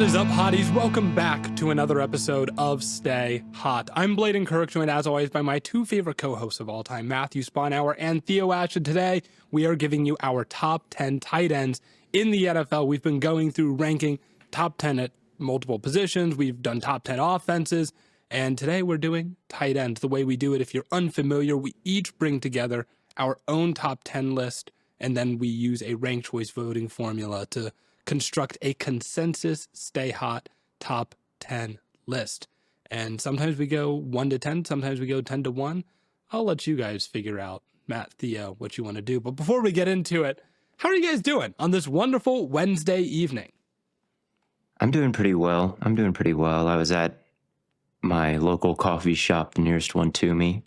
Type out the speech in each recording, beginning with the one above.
What is up, hotties? Welcome back to another episode of Stay Hot. I'm Blaiden Kirk, joined as always by my two favorite co-hosts of all time, Matthew Sponhour and Theo Ash. And today, we are giving you our top 10 tight ends in the NFL. We've been going through ranking top 10 at multiple positions. We've done top 10 offenses. And today, we're doing tight ends. The way we do it, if you're unfamiliar, we each bring together our own top 10 list, and then we use a ranked choice voting formula to construct a consensus Stay Hot top 10 list. And sometimes we go 1 to 10, sometimes we go 10 to 1. I'll let you guys figure out, Matt, Theo, what you want to do. But before we get into it, how are you guys doing on this wonderful Wednesday evening? I'm doing pretty well. I was at my local coffee shop, the nearest one to me,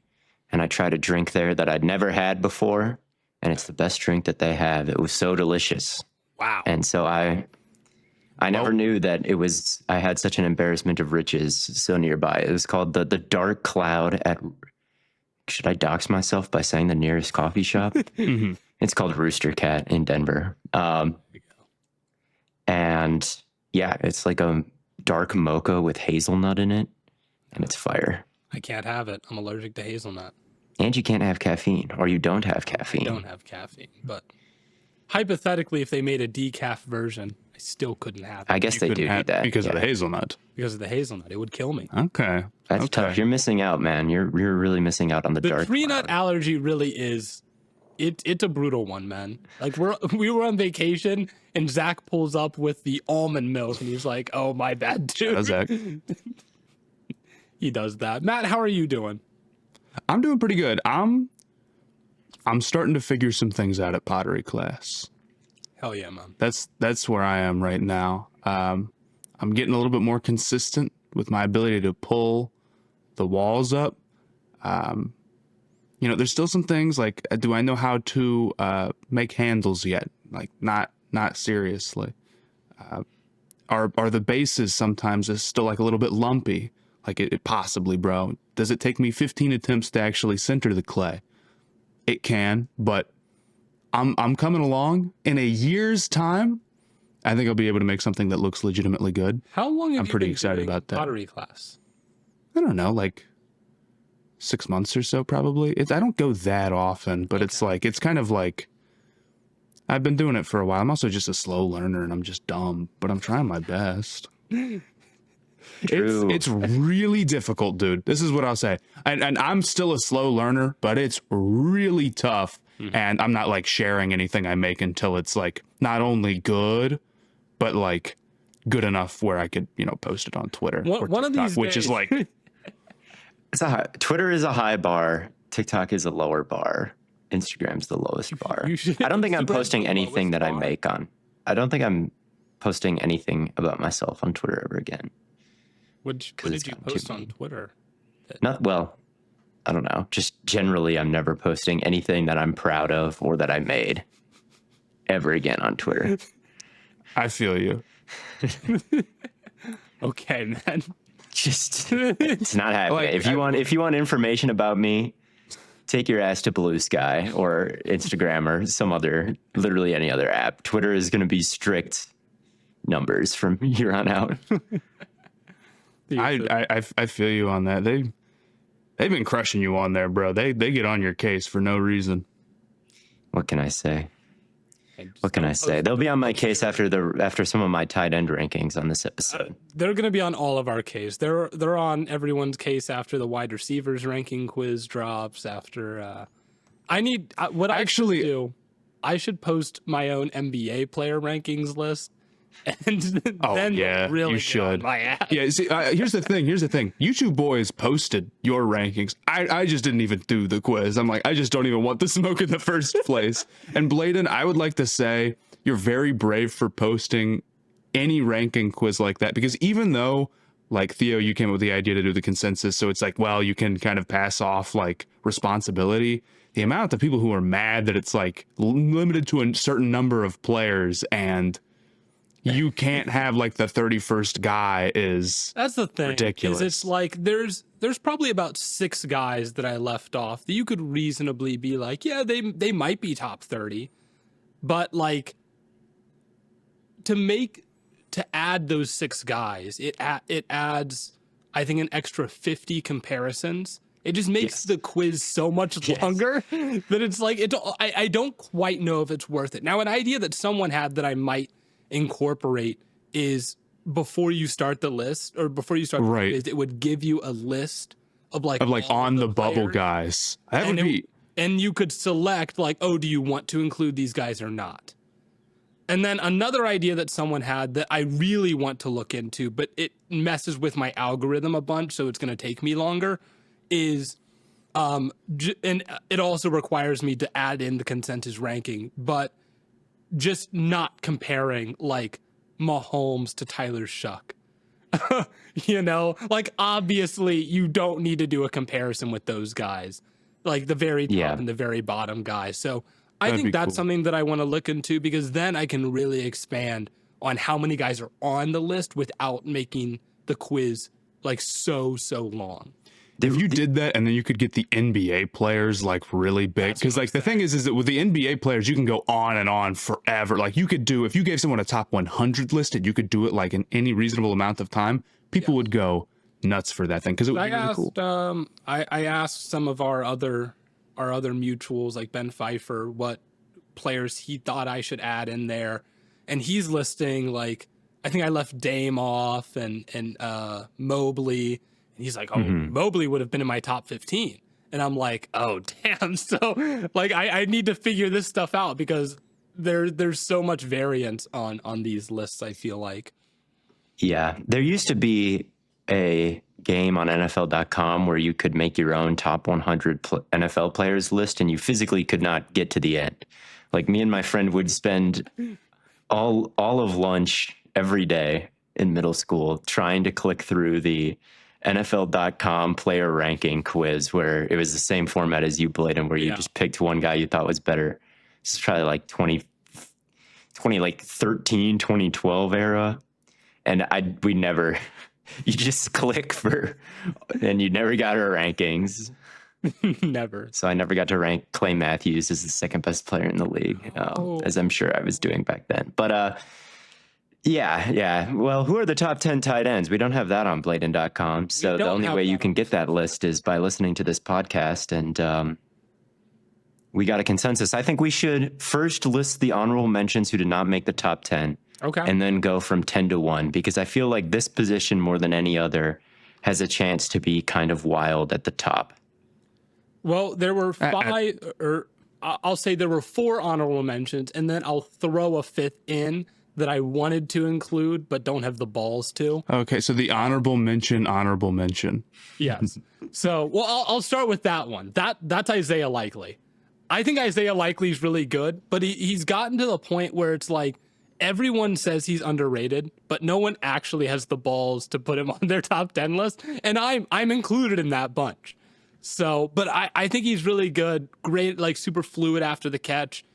and I tried a drink there that I'd never had before, and it's the best drink that they have. It was so delicious. Wow. And so I never knew that I had such an embarrassment of riches so nearby. It was called the Dark Cloud at, should I dox myself by saying the nearest coffee shop? Mm-hmm. It's called Rooster Cat in Denver. And yeah, it's like a dark mocha with hazelnut in it, and it's fire. I can't have it. I'm allergic to hazelnut. And you can't have caffeine, or you don't have caffeine. I don't have caffeine, but hypothetically, if they made a decaf version, I still couldn't have it. I guess they do need that. Because of the hazelnut. Because of the hazelnut. It would kill me. Okay. That's tough. You're missing out, man. You're really missing out on the dark tree nut cloud. allergy really is, it's a brutal one, man. Like we were on vacation and Zach pulls up with the almond milk and he's like, oh, my bad, dude. Zach. He does that. Matt, how are you doing? I'm doing pretty good. I'm starting to figure some things out at pottery class. Hell yeah, man. That's where I am right now. I'm getting a little bit more consistent with my ability to pull the walls up. There's still some things like, do I know how to make handles yet? Like not seriously. Are the bases sometimes is still like a little bit lumpy? Like it possibly, bro. Does it take me 15 attempts to actually center the clay? It can, but I'm coming along. In a year's time, I think I'll be able to make something that looks legitimately good. How long have I'm you pretty been excited doing about that. pottery class? I don't know, like 6 months or so, probably. I don't go that often, but Okay. it's kind of like I've been doing it for a while. I'm also just a slow learner and I'm just dumb, but I'm trying my best. True. It's really difficult, dude. This is what I'll say. And I'm still a slow learner, but it's really tough. Mm-hmm. And I'm not like sharing anything I make until it's like not only good, but like good enough where I could, post it on Twitter. Or One of TikTok, these which days. is like Twitter is a high bar. TikTok is a lower bar. Instagram's the lowest bar. I don't think I'm posting anything that I make on. I don't think I'm posting anything about myself on Twitter ever again. What did you post on Twitter? I don't know. Just generally, I'm never posting anything that I'm proud of or that I made ever again on Twitter. I feel you. Okay, man. It's not happening. Like, if you want information about me, take your ass to Blue Sky or Instagram or literally any other app. Twitter is going to be strict numbers from here on out. I feel you on that. They've been crushing you on there, bro. They get on your case for no reason. What can I say? They'll be on my case after some of my tight end rankings on this episode. They're going to be on all of our case. They're on everyone's case after the wide receivers ranking quiz drops. After I should post my own NBA player rankings list. And then really you should. My ass. Yeah, see, here's the thing. You two boys posted your rankings. I just didn't even do the quiz. I'm like, I just don't even want the smoke in the first place. And Blaiden, I would like to say you're very brave for posting any ranking quiz like that, because even though, like, Theo, you came up with the idea to do the consensus, so it's like, well, you can kind of pass off like responsibility. The amount of people who are mad that it's like limited to a certain number of players and you can't have like the 31st guy that's the thing. Ridiculous. It's like there's probably about 6 guys that I left off that you could reasonably be like, yeah, they might be top 30, but like to to add those 6 guys, it adds, I think, an extra 50 comparisons. It just makes the quiz so much longer that it's like, I don't quite know if it's worth it. Now, an idea that someone had that I might incorporate is before you start the list or before you start the quiz, it would give you a list of like on the bubble players. guys. That would be. And you could select like, oh, do you want to include these guys or not? And then another idea that someone had that I really want to look into, but it messes with my algorithm a bunch, so it's going to take me longer, is, and it also requires me to add in the consensus ranking, but just not comparing like Mahomes to Tyler Shuck. You know, like obviously you don't need to do a comparison with those guys, like the very top and the very bottom guys. So I think that's something that I want to look into, because then I can really expand on how many guys are on the list without making the quiz like so long. If you did that, and then you could get the NBA players like really big, because like the thing is that with the NBA players, you can go on and on forever. Like you could do, if you gave someone a top 100 listed, you could do it like in any reasonable amount of time. People would go nuts for that thing because it would be really cool. I asked some of our other mutuals like Ben Pfeiffer what players he thought I should add in there, and he's listing like, I think I left Dame off and Mobley. And he's like, oh, Mobley would have been in my top 15. And I'm like, oh, damn. So, like, I need to figure this stuff out, because there's so much variance on these lists, I feel like. Yeah. There used to be a game on NFL.com where you could make your own top 100 NFL players list, and you physically could not get to the end. Like, me and my friend would spend all of lunch every day in middle school trying to click through the NFL.com player ranking quiz, where it was the same format as you, Blaiden, where you just picked one guy you thought was better. This is probably like 2013, 2012 era. And we never, you just click for, and you never got our rankings. Never. So I never got to rank Clay Matthews as the second best player in the league, as I'm sure I was doing back then. But, yeah. Well, who are the top 10 tight ends? We don't have that on Blaiden.com. So the only way you can get that list is by listening to this podcast. And we got a consensus. I think we should first list the honorable mentions who did not make the top 10. Okay. And then go from 10 to 1, because I feel like this position more than any other has a chance to be kind of wild at the top. Well, there were I'll say there were 4 honorable mentions, and then I'll throw a 5th in that I wanted to include but don't have the balls to. Okay, so the honorable mention. Yes. So, well, I'll start with that one. That's Isaiah Likely. I think Isaiah Likely is really good, but he's gotten to the point where it's like everyone says he's underrated, but no one actually has the balls to put him on their top 10 list, and I'm included in that bunch. So, but I think he's really good. Great, like super fluid after the catch.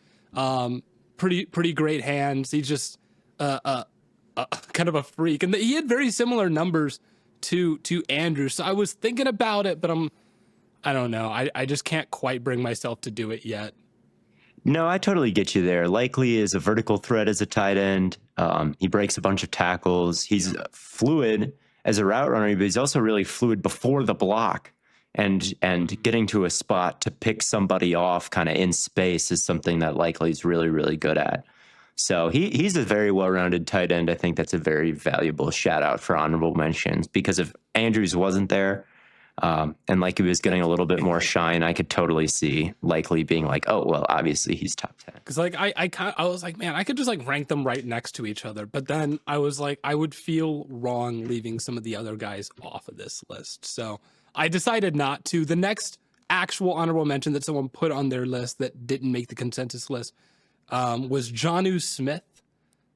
Pretty great hands. He's just kind of a freak, and he had very similar numbers to Andrew. So I was thinking about it, but I don't know. I just can't quite bring myself to do it yet. No, I totally get you there. Likely is a vertical threat as a tight end. He breaks a bunch of tackles. He's fluid as a route runner, but he's also really fluid before the block. And getting to a spot to pick somebody off kind of in space is something that Likely is really, really good at. So he's a very well-rounded tight end. I think that's a very valuable shout out for honorable mentions, because if Andrews wasn't there, and Likely was getting a little bit more shine, I could totally see Likely being like, oh, well, obviously he's top 10. Because like I was like, man, I could just like rank them right next to each other. But then I was like, I would feel wrong leaving some of the other guys off of this list. So I decided not to. The next actual honorable mention that someone put on their list that didn't make the consensus list was Jonnu Smith.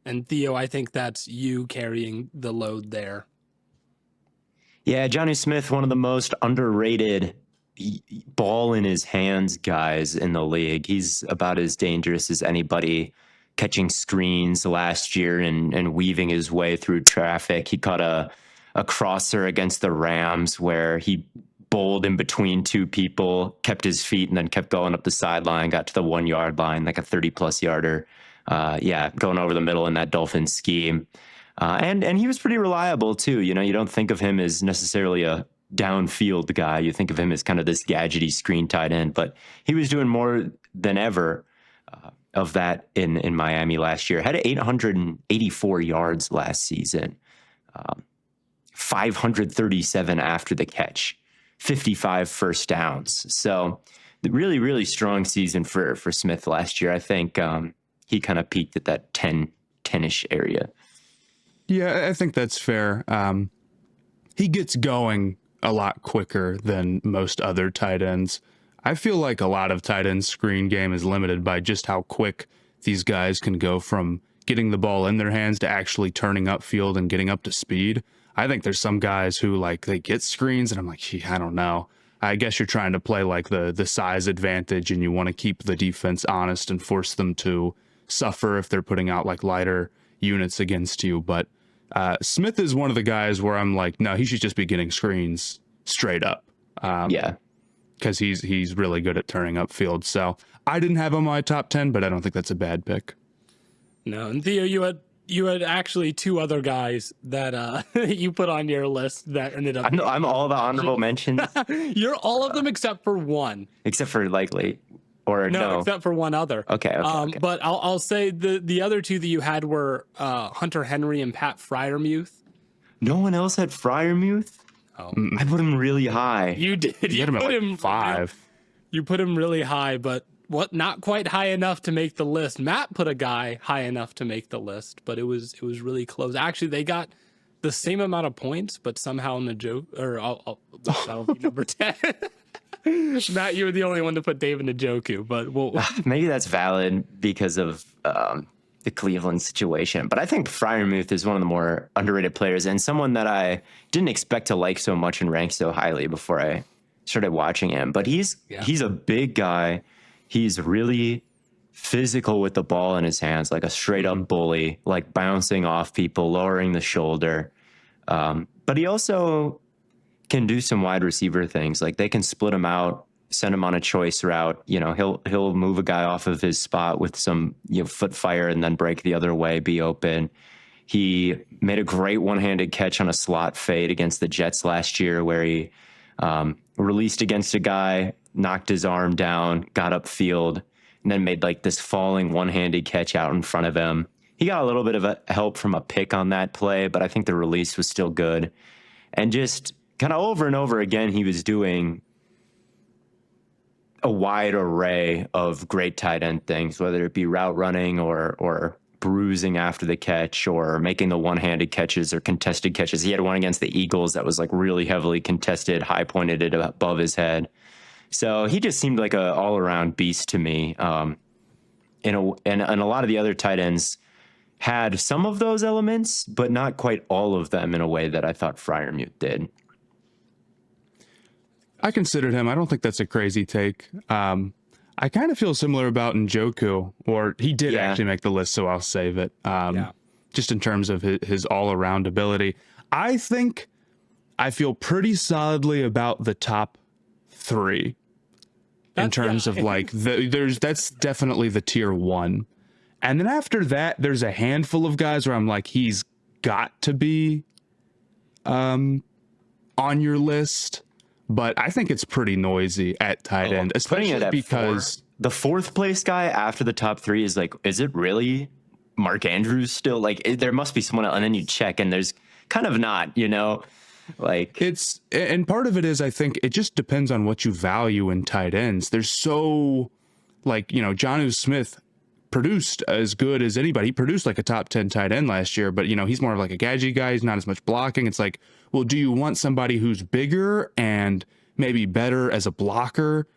And Theo, I think that's you carrying the load there. Yeah, Jonnu Smith, one of the most underrated ball in his hands guys in the league. He's about as dangerous as anybody catching screens last year and weaving his way through traffic. He caught a crosser against the Rams where he bowled in between 2 people, kept his feet, and then kept going up the sideline, got to the 1 yard line, like a 30-plus yarder. Going over the middle in that Dolphins scheme. And he was pretty reliable too. You know, you don't think of him as necessarily a downfield guy. You think of him as kind of this gadgety screen tight end, but he was doing more than ever of that in Miami last year. Had 884 yards last season, 537 after the catch, 55 first downs. So really, really strong season for Smith last year. I think he kind of peaked at that 10-ish area. Yeah, I think that's fair. He gets going a lot quicker than most other tight ends. I feel like a lot of tight ends' screen game is limited by just how quick these guys can go from getting the ball in their hands to actually turning upfield and getting up to speed. I think there's some guys who like they get screens and I'm like, gee, I don't know. I guess you're trying to play like the size advantage and you want to keep the defense honest and force them to suffer if they're putting out like lighter units against you. But Smith is one of the guys where I'm like, no, he should just be getting screens straight up. Yeah. Because he's really good at turning upfield. So I didn't have him on my top 10, but I don't think that's a bad pick. No, and Theo, you had actually two other guys that you put on your list that ended up. I'm all the honorable mentions. You're all of them except for one. Except for likely, or no. Except for one other. Okay. But I'll say the other two that you had were Hunter Henry and Pat Freiermuth. No one else had Freiermuth? Oh. I put him really high. You did. You had him at like 5. You put him really high, but not quite high enough to make the list. Matt put a guy high enough to make the list, but it was really close. Actually, they got the same amount of points, but somehow that'll be number 10. Matt, you were the only one to put David Njoku, but maybe that's valid because of the Cleveland situation. But I think Freiermuth is one of the more underrated players and someone that I didn't expect to like so much and rank so highly before I started watching him. But he's a big guy. He's really physical with the ball in his hands, like a straight up bully, like bouncing off people, lowering the shoulder. But he also can do some wide receiver things. Like they can split him out, send him on a choice route. You know, he'll move a guy off of his spot with some foot fire and then break the other way, be open. He made a great one-handed catch on a slot fade against the Jets last year where he released against a guy, knocked his arm down, got upfield, and then made like this falling one-handed catch out in front of him. He got a little bit of a help from a pick on that play, but I think the release was still good. And just kind of over and over again, he was doing a wide array of great tight end things, whether it be route running or bruising after the catch or making the one-handed catches or contested catches. He had one against the Eagles that was like really heavily contested, high pointed it above his head. So he just seemed like a all-around beast to me. And a lot of the other tight ends had some of those elements, but not quite all of them in a way that I thought Freiermuth did. I considered him. I don't think that's a crazy take. I kind of feel similar about Njoku, or he did actually make the list, so I'll save it. Just in terms of his all-around ability. I think I feel pretty solidly about the top 3 in terms of like, that's definitely the tier 1. And then after that, there's a handful of guys where I'm like, he's got to be on your list. But I think it's pretty noisy at tight end, especially because the 4th place guy after the top 3 is like, is it really Mark Andrews still? Like, there must be someone else. And then you check and there's kind of not, like it's, and part of it is, I think it just depends on what you value in tight ends. There's so like, Jonnu Smith produced as good as anybody. He produced like a top 10 tight end last year, but he's more of like a gadget guy. He's not as much blocking. It's like, well, do you want somebody who's bigger and maybe better as a blocker,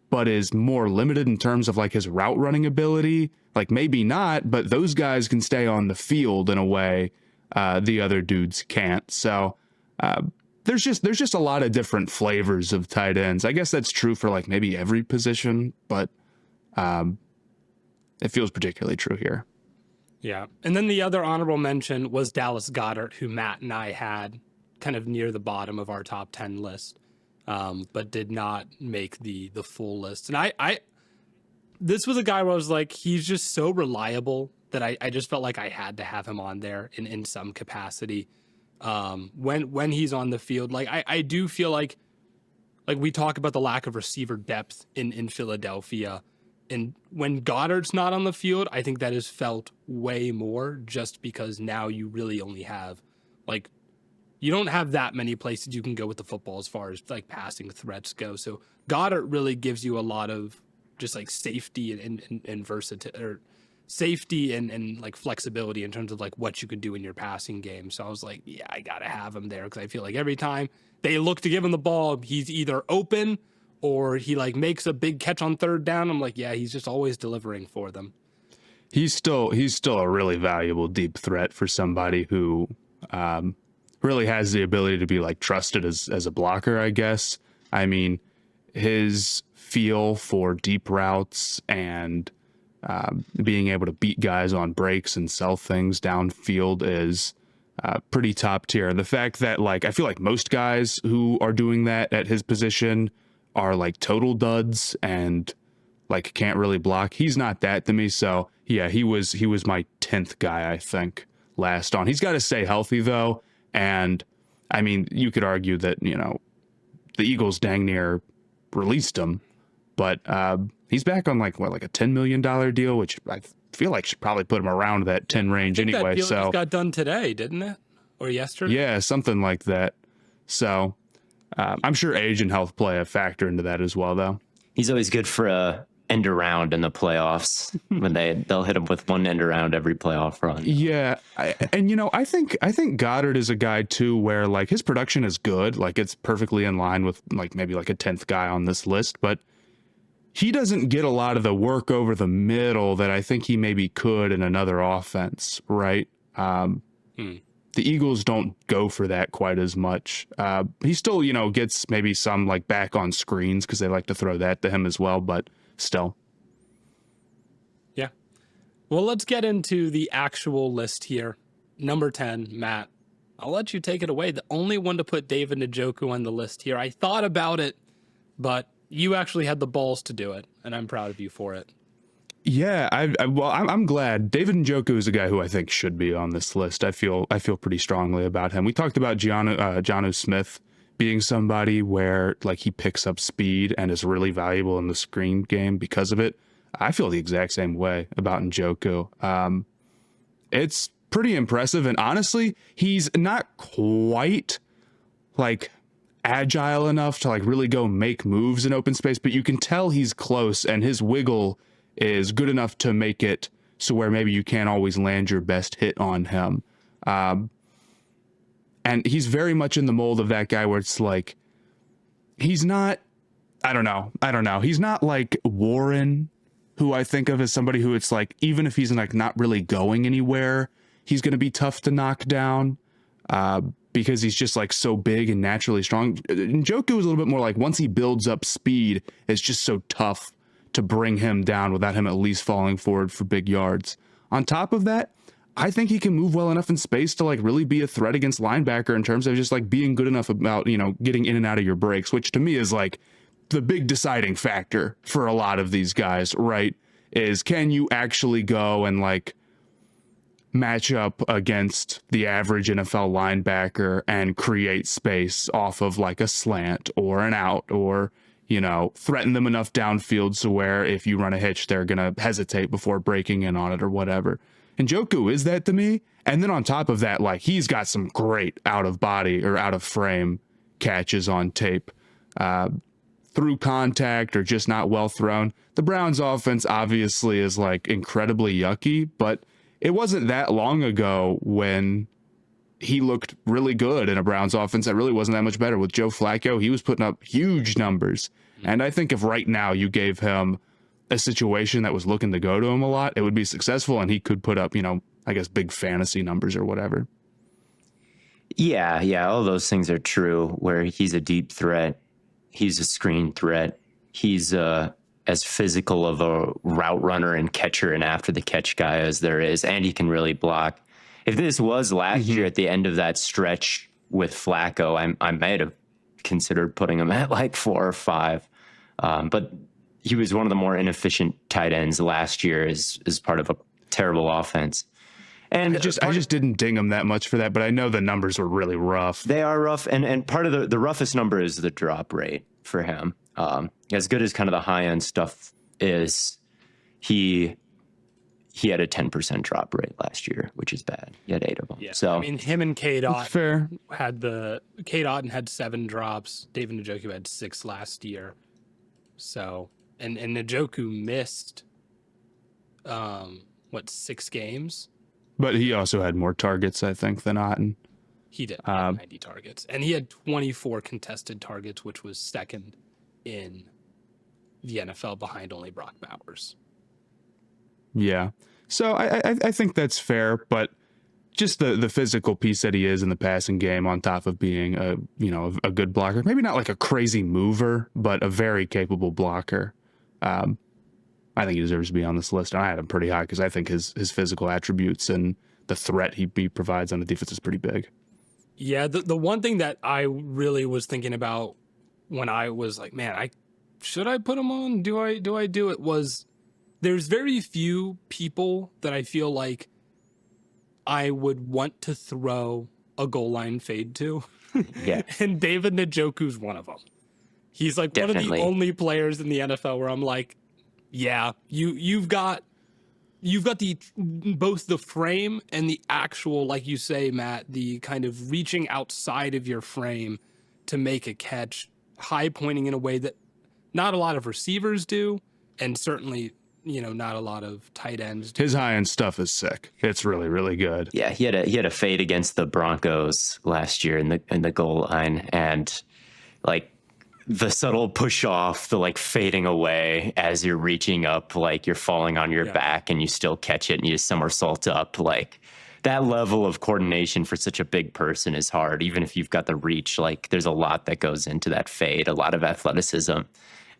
but is more limited in terms of like his route running ability? Like maybe not, but those guys can stay on the field in a way the other dudes can't. So there's just a lot of different flavors of tight ends. I guess that's true for like maybe every position, but it feels particularly true here. Yeah. And then the other honorable mention was Dallas Goedert, who Matt and I had kind of near the bottom of our top 10 list, but did not make the full list. And this was a guy where I was like, he's just so reliable that I just felt like I had to have him on there in some capacity. When he's on the field, like I do feel like we talk about the lack of receiver depth in Philadelphia. And when Goddard's not on the field, I think that is felt way more, just because now you really only have, like, you don't have that many places you can go with the football as far as like passing threats go. So Goddard really gives you a lot of just like safety and versatility, or safety and like flexibility in terms of like what you can do in your passing game. So I was like, yeah, I got to have him there, because I feel like every time they look to give him the ball, he's either open or he like makes a big catch on third down. I'm like, yeah, he's just always delivering for them. He's still a really valuable deep threat for somebody who really has the ability to be like trusted as a blocker, I guess. I mean, his feel for deep routes and being able to beat guys on breaks and sell things downfield is pretty top tier. The fact that, like, I feel like most guys who are doing that at his position are like total duds and like can't really block. He's not that to me. So yeah, he was my 10th guy, I think, last on. He's got to stay healthy though. And I mean, you could argue that, you know, the Eagles dang near released him, but he's back on like a $10 million deal, which I feel like should probably put him around that 10 range anyway. That deal so just got done today, didn't it? Or yesterday? Yeah, something like that. So I'm sure age and health play a factor into that as well, though. He's always good for a end around in the playoffs when they'll hit him with one end around every playoff run. Yeah, and you know, I think Goddard is a guy too where like his production is good, like it's perfectly in line with like maybe like a 10th guy on this list, but he doesn't get a lot of the work over the middle that I think he maybe could in another offense, right? The Eagles don't go for that quite as much. He still, you know, gets maybe some like back on screens because they like to throw that to him as well, but still. Yeah. Well, let's get into the actual list here. Number 10, Matt. I'll let you take it away. The only one to put David Njoku on the list here. I thought about it, but you actually had the balls to do it, and I'm proud of you for it. Yeah, I'm glad. David Njoku is a guy who I think should be on this list. I feel pretty strongly about him. We talked about Jonnu Smith being somebody where like he picks up speed and is really valuable in the screen game because of it. I feel the exact same way about Njoku. It's pretty impressive, and honestly, he's not quite like agile enough to like really go make moves in open space, but you can tell he's close, and his wiggle is good enough to make it so where maybe you can't always land your best hit on him. And he's very much in the mold of that guy where it's like, he's not, I don't know. He's not like Warren, who I think of as somebody who it's like, even if he's like not really going anywhere, he's going to be tough to knock down because he's just like so big and naturally strong. Njoku is a little bit more like once he builds up speed, it's just so tough to bring him down without him at least falling forward for big yards. On top of that, I think he can move well enough in space to like really be a threat against linebacker in terms of just like being good enough about, you know, getting in and out of your breaks, which to me is like the big deciding factor for a lot of these guys, right? Is can you actually go and like match up against the average NFL linebacker and create space off of like a slant or an out, or you know, threaten them enough downfield so where if you run a hitch, they're going to hesitate before breaking in on it or whatever. And Njoku is that to me. And then on top of that, like he's got some great out of body or out of frame catches on tape through contact or just not well thrown. The Browns offense obviously is like incredibly yucky, but it wasn't that long ago when he looked really good in a Browns offense that really wasn't that much better. With Joe Flacco, he was putting up huge numbers. And I think if right now you gave him a situation that was looking to go to him a lot, it would be successful and he could put up, you know, I guess big fantasy numbers or whatever. Yeah, all those things are true, where he's a deep threat. He's a screen threat. He's as physical of a route runner and catcher and after the catch guy as there is, and he can really block. If this was last year at the end of that stretch with Flacco, I might have considered putting him at like 4 or 5. But he was one of the more inefficient tight ends last year as part of a terrible offense. And I just didn't ding him that much for that, but I know the numbers were really rough. they are rough, and part of the roughest number is the drop rate for him. As good as kind of the high end stuff is, he had a 10% drop rate last year, which is bad. He had 8 of them. Yeah. So I mean, him and K-Dot Fair. had 7 drops. David Njoku had 6 last year. So, and Njoku missed, 6 games? But he also had more targets, I think, than Otten. He did. He had 90 targets. And he had 24 contested targets, which was second in the NFL behind only Brock Bowers. Yeah. So I think that's fair, but just the physical piece that he is in the passing game, on top of being a good blocker, maybe not like a crazy mover, but a very capable blocker. I think he deserves to be on this list. And I had him pretty high because I think his physical attributes and the threat he provides on the defense is pretty big. Yeah, the one thing that I really was thinking about when I was like, man, should I put him on? Do I do it? Was there's very few people that I feel like I would want to throw a goal line fade to. yeah, And David Njoku's one of them. He's like one of Definitely. the only players in the NFL where I'm like, yeah, you've got the both the frame and the actual, like you say, Matt, the kind of reaching outside of your frame to make a catch, high pointing in a way that not a lot of receivers do, and certainly, not a lot of tight ends do. His high end stuff is sick. It's really, really good. yeah. He had a fade against the Broncos last year in the goal line, and like the subtle push off, the like fading away as you're reaching up, like you're falling on your back and you still catch it and you just somersault up. Like that level of coordination for such a big person is hard. Even if you've got the reach, like there's a lot that goes into that fade, a lot of athleticism.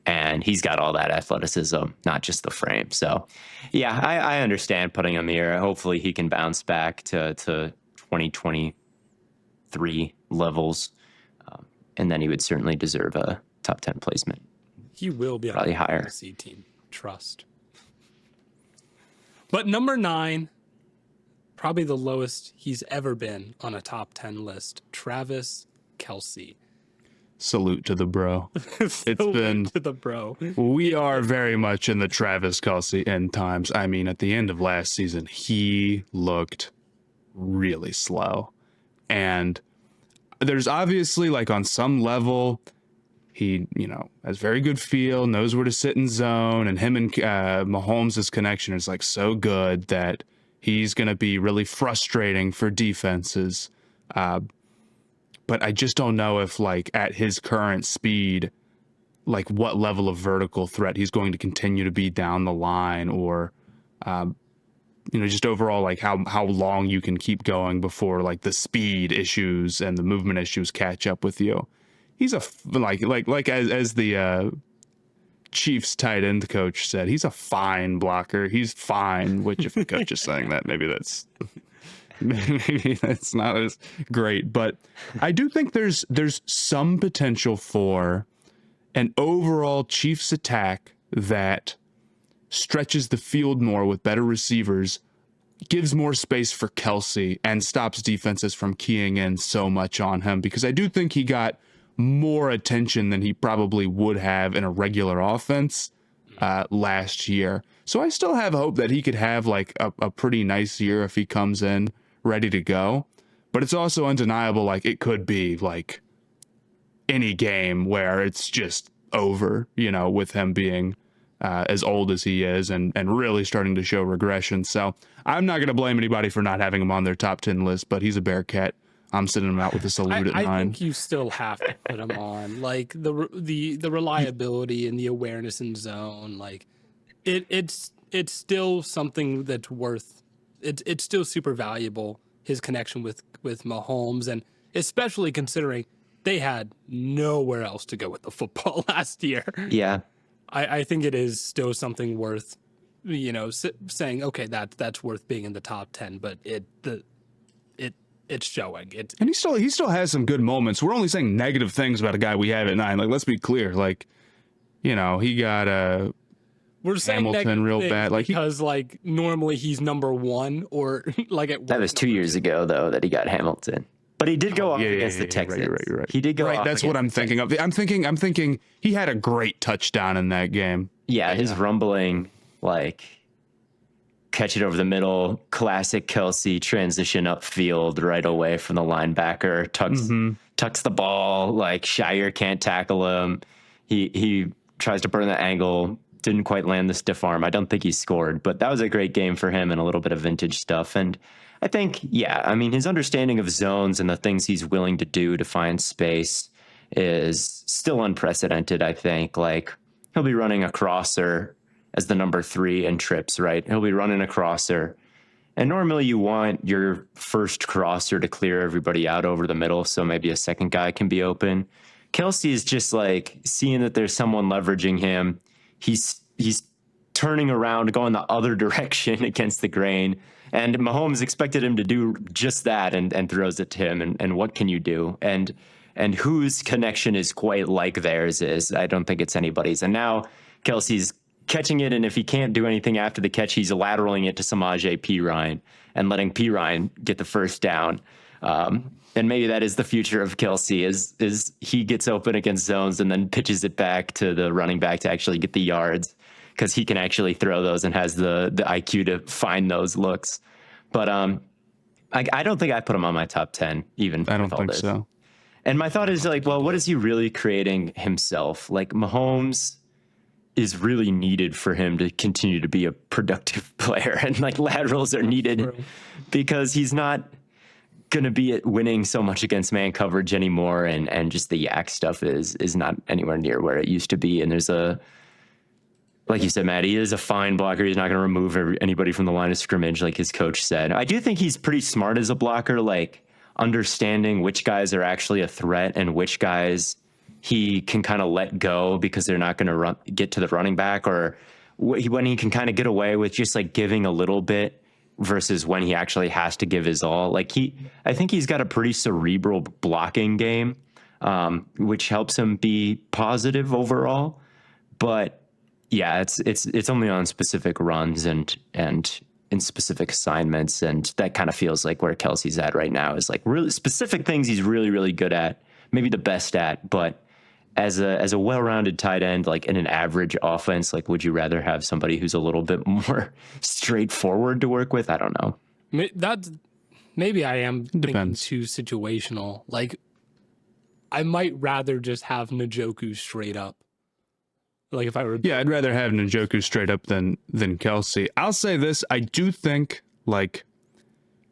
And he's got all that athleticism, not just the frame. So, yeah, I understand putting him here. Hopefully he can bounce back to 2023 levels. And then he would certainly deserve a top 10 placement. He will be Probably on the higher. fantasy team. Trust. But number 9, probably the lowest he's ever been on a top 10 list, Travis Kelce. Salute to the bro. It's been- to the bro. We are very much in the Travis Kelce end times. I mean, at the end of last season, he looked really slow. And there's obviously, like, on some level, he, has very good feel, knows where to sit in zone, and him and Mahomes' connection is, like, so good that he's going to be really frustrating for defenses. But I just don't know if, like, at his current speed, like, what level of vertical threat he's going to continue to be down the line, or, just overall, like, how long you can keep going before, like, the speed issues and the movement issues catch up with you. He's as the Chiefs tight end coach said, he's a fine blocker. He's fine, which if the coach is saying that, maybe that's not as great. But I do think there's some potential for an overall Chiefs attack that stretches the field more with better receivers, gives more space for Kelce, and stops defenses from keying in so much on him, because I do think he got more attention than he probably would have in a regular offense last year. So I still have hope that he could have like a pretty nice year if he comes in ready to go. But it's also undeniable, like it could be like any game where it's just over, with him being as old as he is and really starting to show regression. So I'm not going to blame anybody for not having him on their top 10 list, but he's a Bearcat. I'm sitting him out with a salute at 9. I think you still have to put him on, like the reliability and the awareness in zone. Like it's still something that's worth. It's still super valuable. His connection with Mahomes, and especially considering they had nowhere else to go with the football last year. Yeah. I think it is still something worth, saying, okay, that's worth being in the top 10, but it's showing. And he still has some good moments. We're only saying negative things about a guy we have at 9. Like, let's be clear. Like, he got We're saying Hamilton negative real things bad. Like because like normally he's number one or like at That was 2 years ago, though, that he got Hamilton. But he did go off against the Texans. Right. He did go off. That's what I'm thinking of. I'm thinking he had a great touchdown in that game. Yeah, his rumbling, like, catch it over the middle, classic Kelce transition upfield right away from the linebacker, tucks the ball, like Shire can't tackle him. He tries to burn the angle, didn't quite land the stiff arm. I don't think he scored, but that was a great game for him and a little bit of vintage stuff. And I think, yeah, I mean, his understanding of zones and the things he's willing to do to find space is still unprecedented, I think. Like, he'll be running a crosser as the number 3 in trips, right? He'll be running a crosser. And normally you want your first crosser to clear everybody out over the middle, so maybe a second guy can be open. Kelce is just like seeing that there's someone leveraging him. He's turning around, going the other direction against the grain. And Mahomes expected him to do just that and throws it to him. And what can you do? And whose connection is quite like theirs is, I don't think it's anybody's. And now Kelce's catching it, and if he can't do anything after the catch, he's lateraling it to Samaje Perine and letting Perine get the first down. And maybe that is the future of Kelce, is he gets open against zones and then pitches it back to the running back to actually get the yards, because he can actually throw those and has the IQ to find those looks. But I don't think I put him on my top 10, even. I don't think so. And my thought is like, well, what is he really creating himself? Like, Mahomes is really needed for him to continue to be a productive player, and like laterals are needed because he's not going to be winning so much against man coverage anymore, and just the yak stuff is not anywhere near where it used to be. And there's like you said, Matt, he is a fine blocker. He's not going to remove anybody from the line of scrimmage, like his coach said. I do think he's pretty smart as a blocker, like understanding which guys are actually a threat and which guys he can kind of let go because they're not going to get to the running back, or when he can kind of get away with just like giving a little bit versus when he actually has to give his all. Like I think he's got a pretty cerebral blocking game, which helps him be positive overall. But yeah, it's only on specific runs and in specific assignments, and that kind of feels like where Kelce's at right now, is like really specific things he's really, really good at, maybe the best at. But as a well-rounded tight end, like in an average offense, like, would you rather have somebody who's a little bit more straightforward to work with? I don't know. Maybe I am thinking too situational. Like, I might rather just have Njoku straight up. Like, if I were... Yeah, I'd rather have Njoku straight up than Kelce. I'll say this. I do think, like,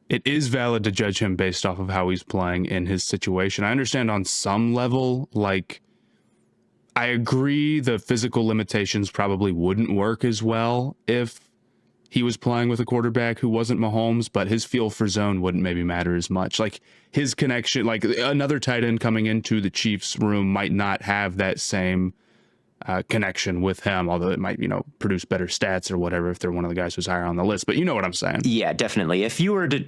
it is valid to judge him based off of how he's playing in his situation. I understand on some level, like, I agree the physical limitations probably wouldn't work as well if he was playing with a quarterback who wasn't Mahomes, but his feel for zone wouldn't maybe matter as much. Like, his connection, like another tight end coming into the Chiefs room might not have that same connection with him, although it might, produce better stats or whatever if they're one of the guys who's higher on the list. But you know what I'm saying? Yeah, definitely. If you were to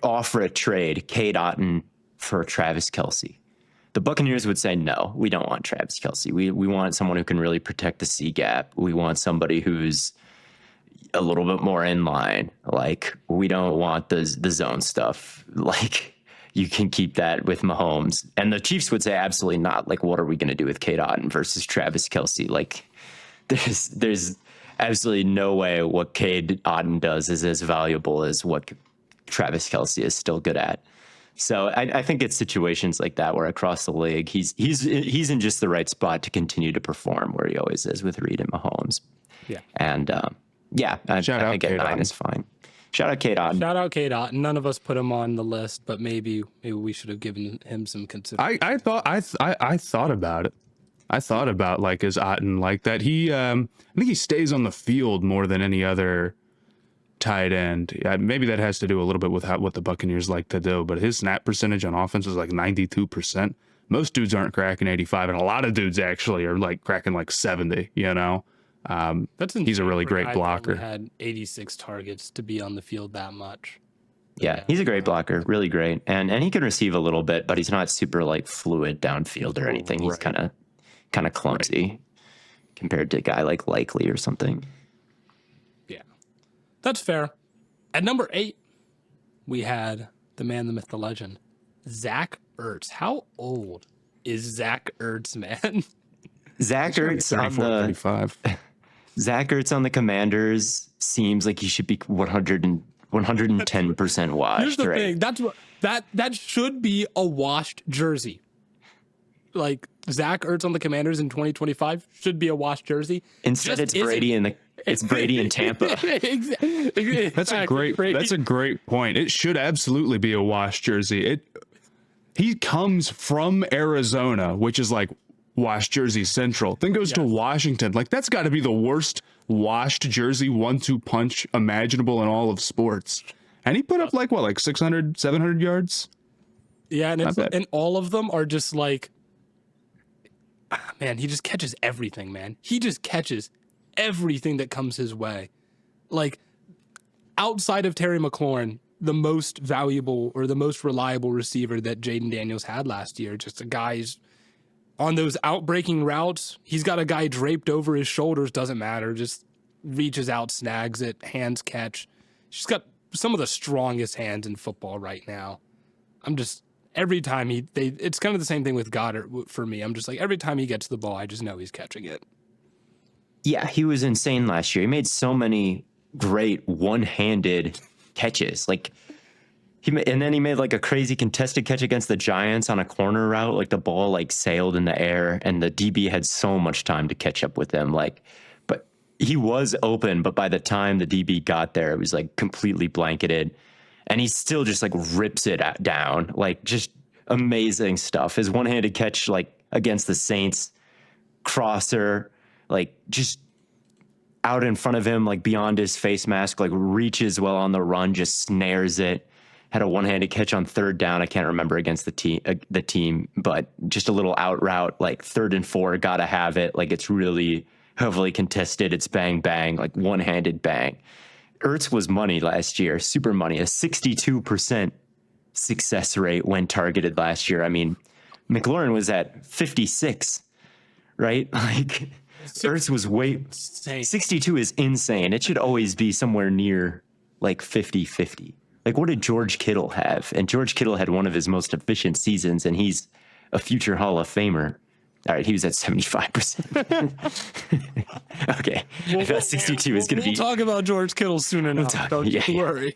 offer a trade, Cade Otton for Travis Kelce, the Buccaneers would say, no, we don't want Travis Kelce. We want someone who can really protect the C gap. We want somebody who's a little bit more in line. Like, we don't want the zone stuff. Like, you can keep that with Mahomes. And the Chiefs would say, absolutely not. Like, what are we going to do with Cade Otton versus Travis Kelce? Like, there's absolutely no way what Cade Otton does is as valuable as what Travis Kelce is still good at. So I think it's situations like that where across the league, he's in just the right spot to continue to perform where he always is with Reed and Mahomes. Yeah. And I think at 9 is fine. Shout out Cade Otton. Shout out Cade Otton. None of us put him on the list, but maybe we should have given him some consideration. I thought about it. I thought about, like, is Otton like that? I think he stays on the field more than any other tight end. Yeah, maybe that has to do a little bit with what the Buccaneers like to do, but his snap percentage on offense is like 92%. Most dudes aren't cracking 85, and a lot of dudes actually are like cracking like 70, That's insane. He's a really great blocker. Had 86 targets to be on the field that much. Yeah, he's a great blocker, really great. And he can receive a little bit, but he's not super like fluid downfield or anything. He's kind of clumsy. compared to a guy like Likely or something. Yeah, that's fair. At number 8, we had the man, the myth, the legend, Zach Ertz. How old is Zach Ertz, man? Zach Ertz on 35. Zach Ertz on the Commanders seems like he should be 110% washed. Here's the right? thing. That's what that should be a washed jersey. Like Zach Ertz on the Commanders in 2025 should be a washed jersey. Instead, Just it's Brady in Tampa. Exactly. That's a great point. It should absolutely be a wash jersey. He comes from Arizona, which is like wash jersey central, then goes to Washington. Like, that's got to be the worst washed jersey 1-2 punch imaginable in all of sports. And he put up like 600, 700 yards. Yeah, and all of them are just like, man, he just catches everything, man. He just catches everything that comes his way. Like, outside of Terry McLaurin, the most valuable or the most reliable receiver that Jaden Daniels had last year, just a guy who's on those outbreaking routes. He's got a guy draped over his shoulders, doesn't matter, just reaches out, snags it, hands catch. She's got some of the strongest hands in football right now. I'm just, every time it's kind of the same thing with Goddard for me. I'm just like, every time he gets the ball, I just know he's catching it. Yeah, he was insane last year. He made so many great one-handed catches. Like, and then he made like a crazy contested catch against the Giants on a corner route. Like, the ball like sailed in the air, and the DB had so much time to catch up with him. Like, but he was open, but by the time the DB got there, it was like completely blanketed, and he still just like rips it down. Like, just amazing stuff. His one-handed catch, like against the Saints, crosser, like just out in front of him, like beyond his face mask, like reaches well on the run, just snares it. Had a one-handed catch on 3rd down. I can't remember against the team, but just a little out route, like 3rd and 4, gotta have it. Like, it's really heavily contested. It's bang, bang, like one-handed bang. Ertz was money last year, super money, a 62% success rate when targeted last year. I mean, McLaurin was at 56, right? Like, Ertz was insane. 62 is insane. It should always be somewhere near like 50-50. Like, what did George Kittle have? And George Kittle had one of his most efficient seasons, and he's a future Hall of Famer. All right, he was at 75%. Okay, I thought 62 is going to be... We'll talk about George Kittle soon enough. Don't you worry.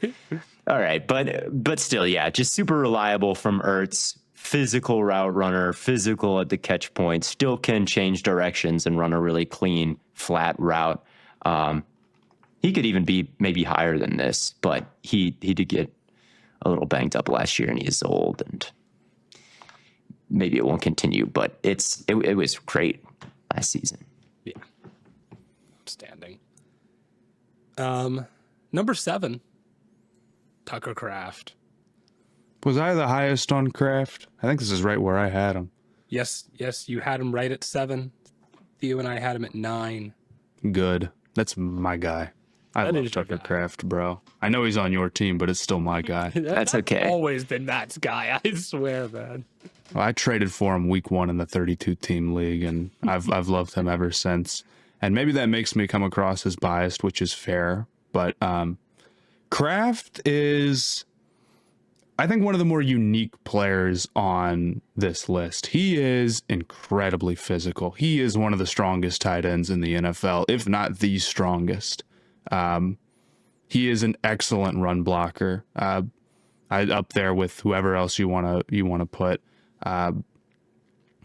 All right, but still, yeah, just super reliable from Ertz. Physical route runner, physical at the catch point, still can change directions and run a really clean, flat route. He could even be maybe higher than this, but he did get a little banged up last year, and he is old, and maybe it won't continue, but it was great last season. Yeah. Outstanding. Number 7, Tucker Kraft. Was I the highest on Kraft? I think this is right where I had him. Yes, you had him right at 7. Theo and I had him at 9. Good. That's my guy. I love Tucker Kraft, bro. I know he's on your team, but it's still my guy. That's okay. Always been Matt's guy, I swear, man. Well, I traded for him week 1 in the 32-team league, and I've loved him ever since. And maybe that makes me come across as biased, which is fair. But Kraft is, I think, one of the more unique players on this list. He is incredibly physical. He is one of the strongest tight ends in the NFL, if not the strongest. He is an excellent run blocker. I up there with whoever else you want to put.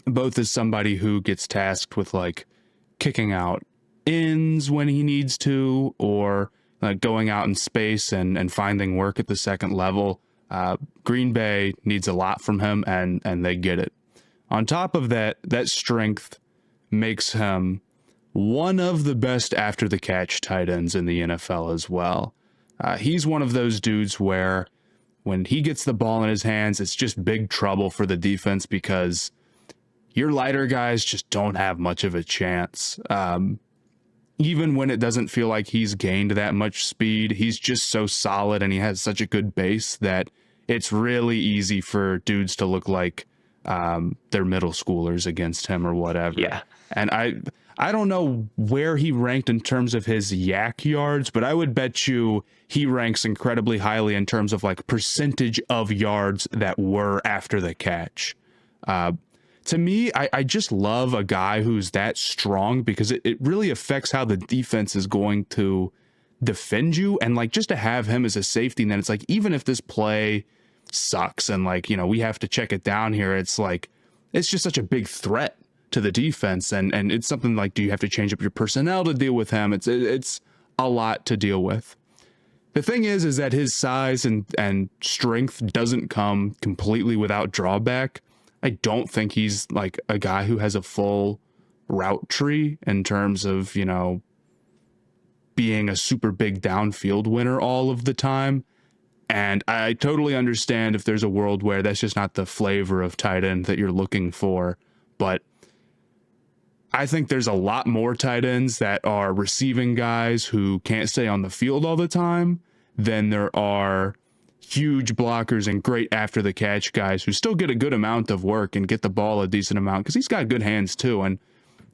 Both as somebody who gets tasked with like kicking out ends when he needs to, or like going out in space and finding work at the second level. Green Bay needs a lot from him, and they get it. On top of that strength makes him one of the best after the catch tight ends in the NFL as well. He's one of those dudes where when he gets the ball in his hands, it's just big trouble for the defense because your lighter guys just don't have much of a chance. Even when it doesn't feel like he's gained that much speed, he's just so solid and he has such a good base that it's really easy for dudes to look like they're middle schoolers against him or whatever. Yeah. And I I don't know where he ranked in terms of his yak yards, but I would bet you he ranks incredibly highly in terms of like percentage of yards that were after the catch. To me, I just love a guy who's that strong because it really affects how the defense is going to defend you. And like just to have him as a safety, and then it's like, even if this play sucks and like, you know, we have to check it down here, it's like, it's just such a big threat to the defense. And it's something like, do you have to change up your personnel to deal with him? It's a lot to deal with. The thing is that his size and strength doesn't come completely without drawback. I don't think he's like a guy who has a full route tree in terms of, you know, being a super big downfield winner all of the time. And I totally understand if there's a world where that's just not the flavor of tight end that you're looking for. But I think there's a lot more tight ends that are receiving guys who can't stay on the field all the time than there are huge blockers and great after the catch guys who still get a good amount of work and get the ball a decent amount because he's got good hands too. And,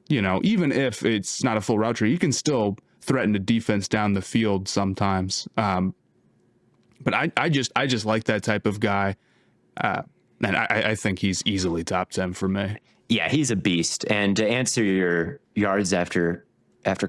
you know, even if it's not a full route tree, you can still threaten the defense down the field sometimes. But I just like that type of guy. And I think he's easily top 10 for me. Yeah, he's a beast. And to answer your yards after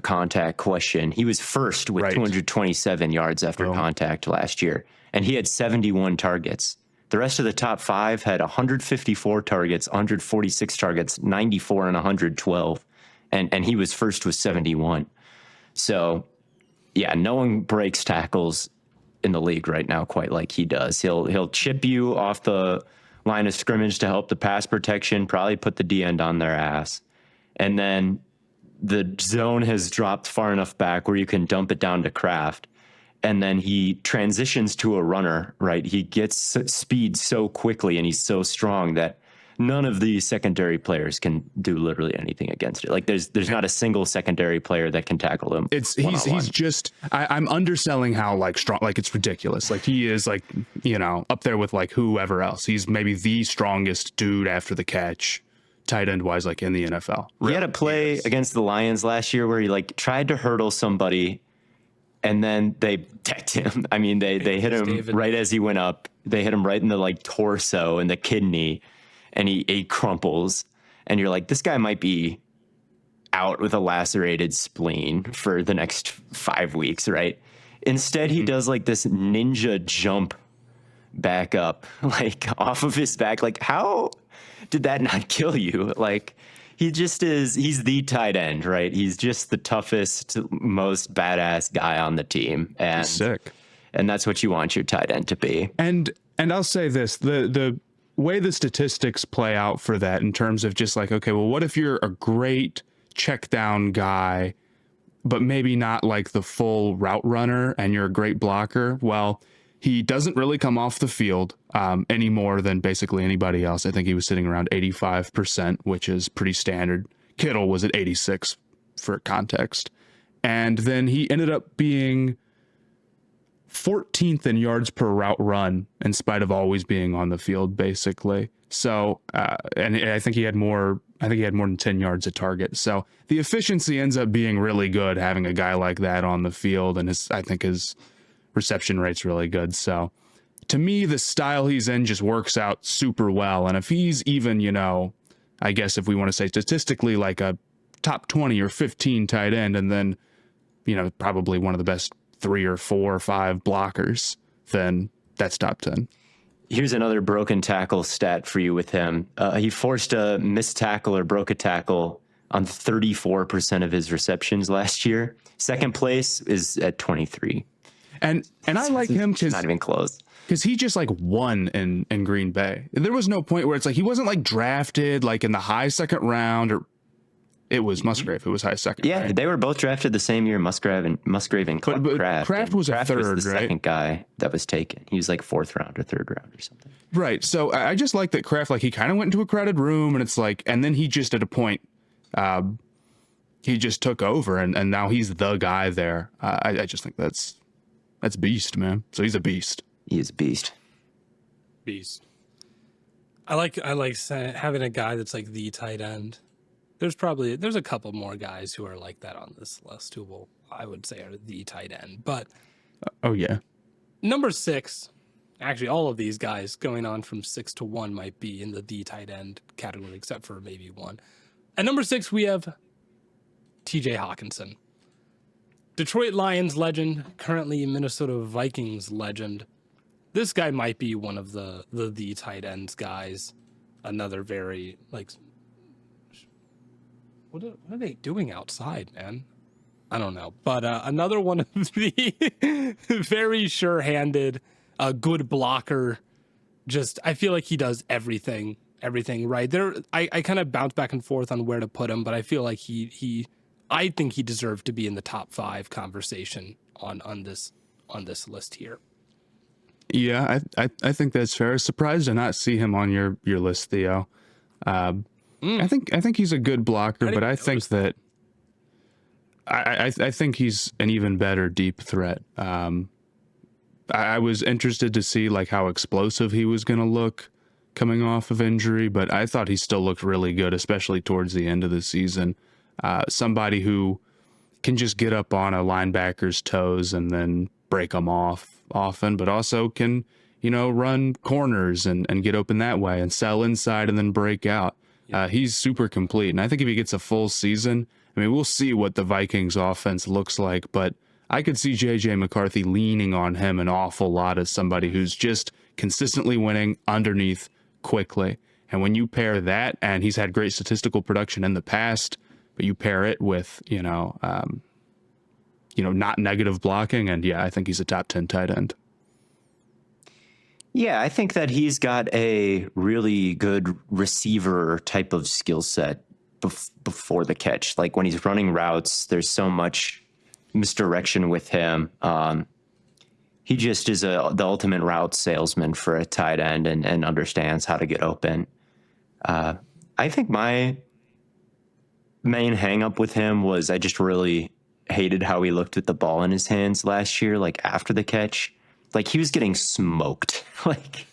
contact question, he was first with 227 yards after contact last year, and he had 71 targets. The rest of the top five had 154 targets, 146 targets, 94, and 112, and he was first with 71. So, yeah, no one breaks tackles in the league right now quite like he does. He'll chip you off the line of scrimmage to help the pass protection, probably put the D end on their ass. And then the zone has dropped far enough back where you can dump it down to Kraft. And then he transitions to a runner, right? He gets speed so quickly and he's so strong that none of the secondary players can do literally anything against it. Like there's not a single secondary player that can tackle him. He's just, I'm underselling how like strong, like it's ridiculous. Like he is like, you know, up there with like whoever else. He's maybe the strongest dude after the catch, tight end wise, like in the NFL. He had a play against the Lions last year where he like tried to hurdle somebody and then they decked him. I mean, they hit him right as he went up. They hit him right in the like torso and the kidney. And he crumples, and you're like, this guy might be out with a lacerated spleen for the next 5 weeks, right? Instead, he does like this ninja jump back up, like off of his back. Like, how did that not kill you? Like, he just is, he's the tight end, right? He's just the toughest, most badass guy on the team. And he's sick. And that's what you want your tight end to be. And I'll say this, the way the statistics play out for that in terms of just like, okay, well, what if you're a great check down guy, but maybe not like the full route runner and you're a great blocker? Well, he doesn't really come off the field any more than basically anybody else. I think he was sitting around 85%, which is pretty standard. Kittle was at 86 for context. And then he ended up being 14th in yards per route run in spite of always being on the field, basically. So, and I think he had more than 10 yards a target. So the efficiency ends up being really good having a guy like that on the field. And I think his reception rate's really good. So to me, the style he's in just works out super well. And if he's even, you know, I guess if we want to say statistically like a top 20 or 15 tight end, and then, you know, probably one of the best 3 or 4 or 5 blockers, then that's top 10. Here's another broken tackle stat for you with him. He forced a missed tackle or broke a tackle on 34% of his receptions last year. Second place is at 23. And I like him because not even close. Because he just like won in Green Bay. There was no point where it's like he wasn't like drafted like in the high second round, or it was Musgrave who was high second. Yeah, right? They were both drafted the same year, Musgrave and Kraft. Kraft was a third, was the right? Second guy that was taken. He was like 4th round or 3rd round or something. Right. So I just like that Kraft, like he kind of went into a crowded room, and it's like, and then he just at a point, he just took over, and now he's the guy there. I just think that's beast, man. So he's a beast. He is a beast. Beast. I like having a guy that's like the tight end. There's a couple more guys who are like that on this list who I would say are the tight end. But Oh yeah. number 6, actually all of these guys going on from 6 to 1 might be in the tight end category, except for maybe one. At number 6, we have TJ Hockenson. Detroit Lions legend, currently Minnesota Vikings legend. This guy might be one of the tight ends guys. Another very, like, what are they doing outside, man? I don't know. But another one of the very sure-handed, good blocker. Just, I feel like he does everything right. I kind of bounce back and forth on where to put him, but I feel like I think he deserved to be in the top 5 conversation on this list here. Yeah, I think that's fair. Surprised to not see him on your list, Theo. I think he's a good blocker, but I think that I think he's an even better deep threat. I was interested to see like how explosive he was going to look coming off of injury, but I thought he still looked really good, especially towards the end of the season. Somebody who can just get up on a linebacker's toes and then break them off often, but also can, run corners and get open that way and sell inside and then break out. He's super complete. And I think if he gets a full season, I mean, we'll see what the Vikings offense looks like, but I could see JJ McCarthy leaning on him an awful lot as somebody who's just consistently winning underneath quickly. And when you pair that, and he's had great statistical production in the past, but you pair it with, not negative blocking, and I think he's a top 10 tight end. Yeah, I think that he's got a really good receiver type of skill set before the catch. Like when he's running routes, there's so much misdirection with him. He just is the ultimate route salesman for a tight end and understands how to get open. I think my main hang up with him was I just really hated how he looked with the ball in his hands last year, like after the catch. Like he was getting smoked. Like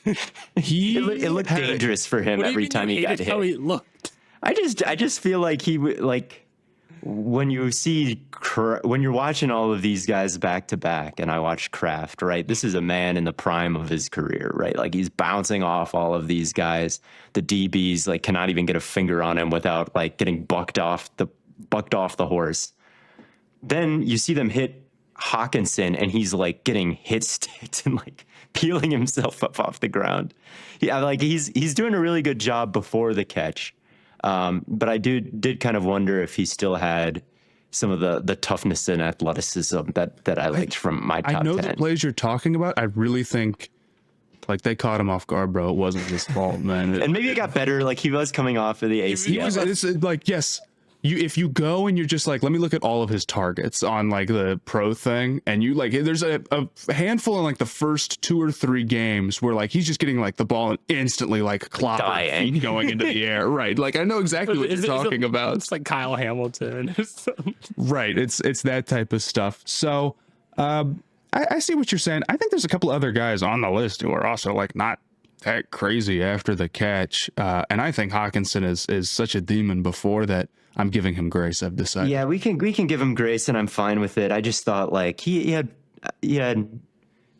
it looked dangerous for him every time he got hit. How he looked. I just feel like he like when you're watching all of these guys back to back, and I watched Kraft, right? This is a man in the prime of his career, right? Like he's bouncing off all of these guys. The DBs like cannot even get a finger on him without like getting bucked off the horse. Then you see them hit Hockenson, and he's like getting hit sticked and like peeling himself up off the ground. Yeah, like he's doing a really good job before the catch. But I did kind of wonder if he still had some of the toughness and athleticism that I liked from my top 10. I know the plays you're talking about. I really think like they caught him off guard, bro. It wasn't his fault, man. And maybe it got better. Like he was coming off of the ACL. It's like, yes. If you go and you're just like, let me look at all of his targets on like the pro thing, and you like, there's a handful in like the first 2 or 3 games where like he's just getting like the ball and instantly like clobbering feet going into the air, right? Like I know exactly what you're talking about. It's like Kyle Hamilton, right? It's that type of stuff. So I see what you're saying. I think there's a couple other guys on the list who are also like not that crazy after the catch, and I think Hockenson is such a demon before that. I'm giving him grace, I've decided. Yeah, we can give him grace, and I'm fine with it. I just thought like he had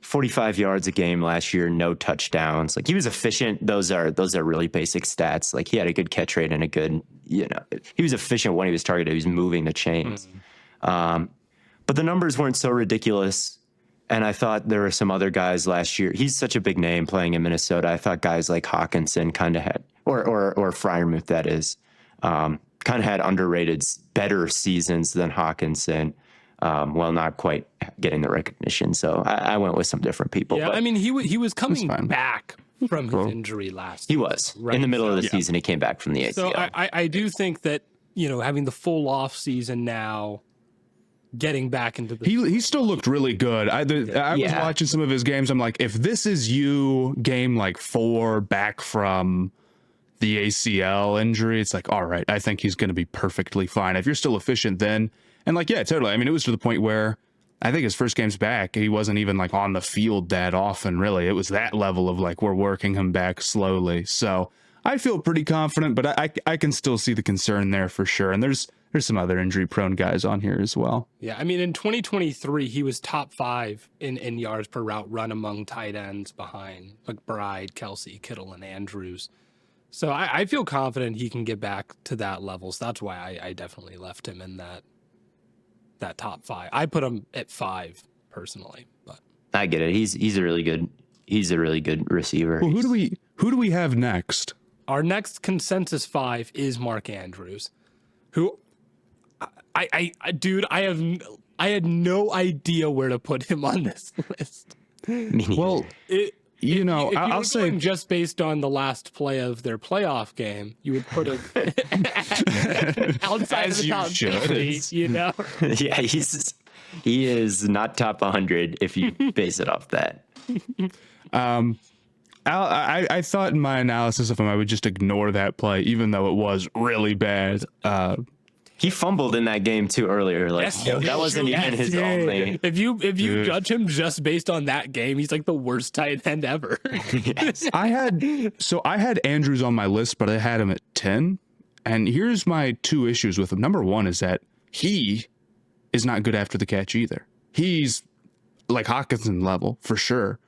45 yards a game last year, no touchdowns. Like he was efficient. Those are really basic stats. Like he had a good catch rate and a good, he was efficient when he was targeted. He was moving the chains. But the numbers weren't so ridiculous. And I thought there were some other guys last year. He's such a big name playing in Minnesota. I thought guys like Hockenson kind of had, or Freiermuth, that is, kind of had underrated, better seasons than Hockenson, while not quite getting the recognition. So I went with some different people. Yeah, but I mean, he was coming back from his injury last year. He was. Right? In the middle of the season, he came back from the ACL. So I do think that, having the full off season now, getting back into the... He still looked really good. I was watching some of his games. I'm like, if this is you game like 4 back from the ACL injury, it's like, all right, I think he's going to be perfectly fine. If you're still efficient then, and like, yeah, totally. I mean, it was to the point where I think his first games back, he wasn't even like on the field that often, really. It was that level of like, we're working him back slowly. So I feel pretty confident, but I can still see the concern there for sure. And there's some other injury-prone guys on here as well. Yeah, I mean, in 2023, he was top 5 in yards per route run among tight ends behind McBride, Kelce, Kittle, and Andrews. So I feel confident he can get back to that level. So that's why I definitely left him in that top 5. I put him at 5 personally, but I get it. He's a really good receiver. Well, who do we have next? our next consensus 5 is Mark Andrews, who dude, I had no idea where to put him on this list. Well, I'll say just based on the last play of their playoff game, you would put him outside As of the you top should. 50, you know? Yeah, he is not top 100 if you base it off that. I thought in my analysis of him, I would just ignore that play, even though it was really bad. He fumbled in that game too earlier. Like that wasn't even his only. If you judge him just based on that game, he's like the worst tight end ever. Yes. I had Andrews on my list, but I had him at 10. And here's my 2 issues with him. Number 1 is that he is not good after the catch either. He's like Hockenson level for sure.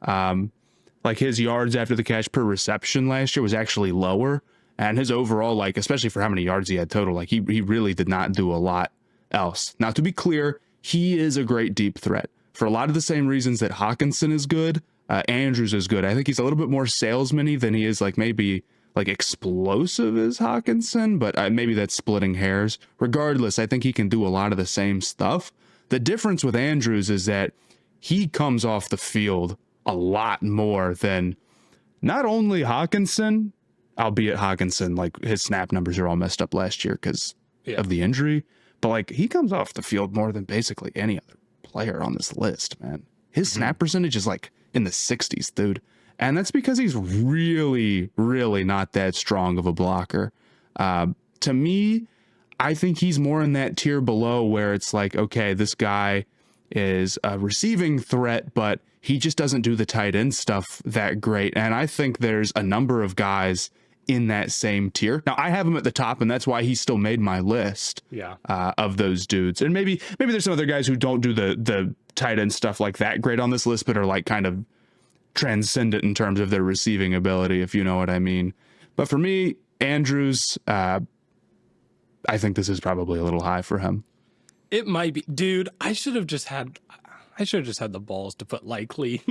Like his yards after the catch per reception last year was actually lower. And his overall, like, especially for how many yards he had total, like he really did not do a lot else. Now, to be clear, he is a great deep threat for a lot of the same reasons that Hockenson is good. Andrews is good. I think he's a little bit more salesman-y than he is like maybe like explosive as Hockenson, but maybe that's splitting hairs. Regardless, I think he can do a lot of the same stuff. The difference with Andrews is that he comes off the field a lot more than not only Hockenson, albeit Hockenson, like his snap numbers are all messed up last year because of the injury, but like he comes off the field more than basically any other player on this list, man. His snap percentage is like in the 60s, dude. And that's because he's really, really not that strong of a blocker. To me, I think he's more in that tier below where it's like, okay, this guy is a receiving threat, but he just doesn't do the tight end stuff that great. And I think there's a number of guys in that same tier. Now I have him at the top, and that's why he still made my list of those dudes. And maybe there's some other guys who don't do the tight end stuff like that great on this list, but are like kind of transcendent in terms of their receiving ability, if you know what I mean. But for me, Andrews, I think this is probably a little high for him. It might be, dude. I should have just had the balls to put likely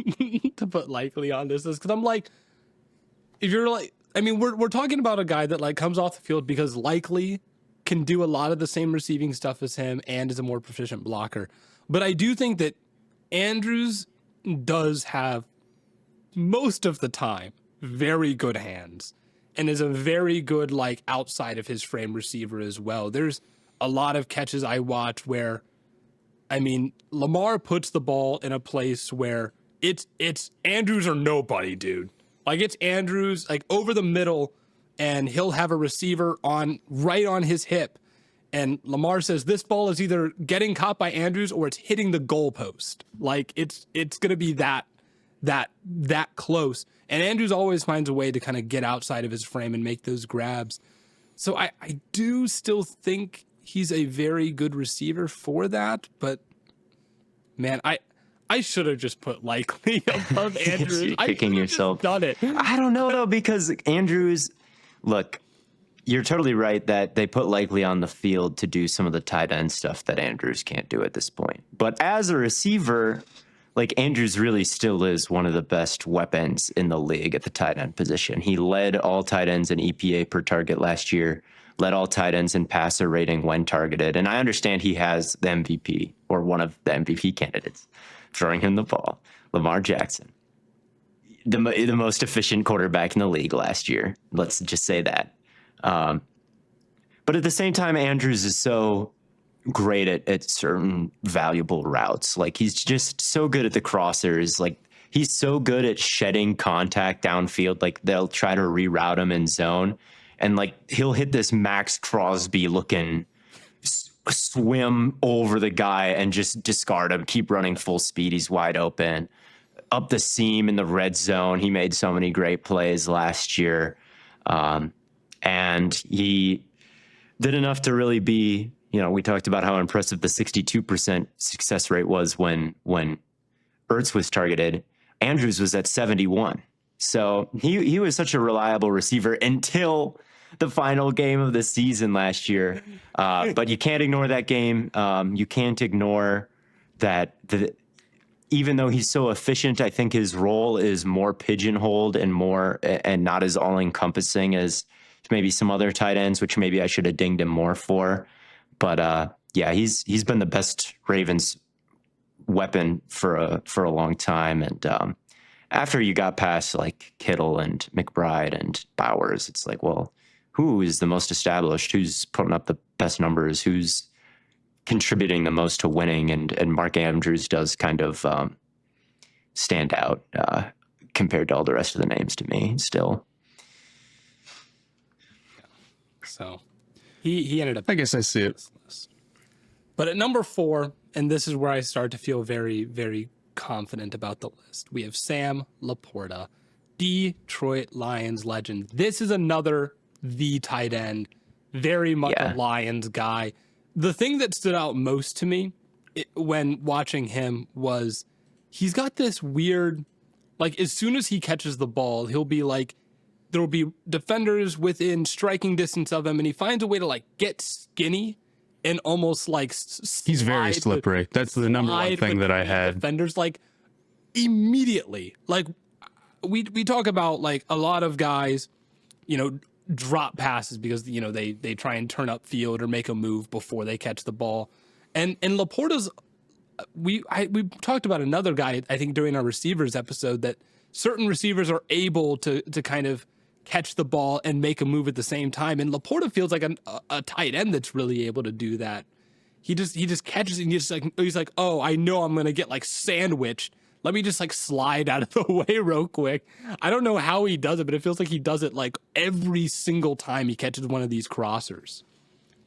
on this list, because I'm like, if you're like, I mean, we're talking about a guy that like comes off the field because likely can do a lot of the same receiving stuff as him and is a more proficient blocker. But I do think that Andrews does have most of the time very good hands and is a very good like outside of his frame receiver as well. There's a lot of catches I watch where, I mean, Lamar puts the ball in a place where it's Andrews or nobody, dude. Like it's Andrews like over the middle, and he'll have a receiver right on his hip, and Lamar says this ball is either getting caught by Andrews or it's hitting the goalpost. Like it's gonna be that close. And Andrews always finds a way to kind of get outside of his frame and make those grabs. So I do still think he's a very good receiver for that, but man, I should have just put likely above Andrews. You're kicking yourself. Done it. I don't know though, because Andrews, look, you're totally right that they put likely on the field to do some of the tight end stuff that Andrews can't do at this point. But as a receiver, like Andrews really still is one of the best weapons in the league at the tight end position. He led all tight ends in EPA per target last year, led all tight ends in passer rating when targeted. And I understand he has the MVP or one of the MVP candidates throwing him the ball, Lamar Jackson, the most efficient quarterback in the league last year. Let's just say that. But at the same time, Andrews is so great at certain valuable routes. Like he's just so good at the crossers. Like he's so good at shedding contact downfield. Like they'll try to reroute him in zone, and like he'll hit this Max Crosby looking swim over the guy and just discard him, keep running full speed. He's wide open. Up the seam in the red zone. He made so many great plays last year. And he did enough to really be, we talked about how impressive the 62% success rate was when Ertz was targeted. Andrews was at 71. So he was such a reliable receiver until the final game of the season last year. But you can't ignore that game. You can't ignore that even though he's so efficient, I think his role is more pigeonholed and not as all encompassing as maybe some other tight ends, which maybe I should have dinged him more for. But yeah, he's been the best Ravens weapon for a long time. And after you got past like Kittle and McBride and Bowers, it's like, well, who is the most established? Who's putting up the best numbers? Who's contributing the most to winning? And Mark Andrews does kind of stand out compared to all the rest of the names to me still. So he ended up. I guess I see it. But at number 4, and this is where I start to feel very, very confident about the list, we have Sam LaPorta, Detroit Lions legend. This is another the tight end, very much a Lions guy. The thing that stood out most to me when watching him was he's got this weird, like as soon as he catches the ball, he'll be like, there will be defenders within striking distance of him, and he finds a way to like get skinny and almost like he's very slippery. That's the number one thing that I had. Defenders like immediately, like we talk about like a lot of guys, drop passes because they try and turn up field or make a move before they catch the ball, and LaPorta's. We talked about another guy I think during our receivers episode that certain receivers are able to kind of catch the ball and make a move at the same time. And LaPorta feels like a tight end that's really able to do that. He just catches it and he's like, oh, I know I'm going to get like sandwiched. Let me just like slide out of the way real quick. I don't know how he does it, but it feels like he does it like every single time he catches one of these crossers.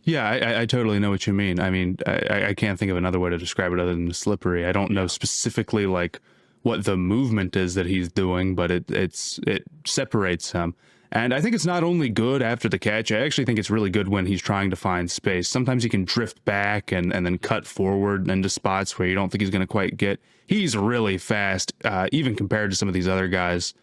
Yeah, I totally know what you mean. I mean, I can't think of another way to describe it other than slippery. I don't know specifically like what the movement is that he's doing, but it separates him. And I think it's not only good after the catch, I actually think it's really good when he's trying to find space. Sometimes he can drift back and then cut forward into spots where you don't think he's going to quite get. He's really fast, even compared to some of these other guys.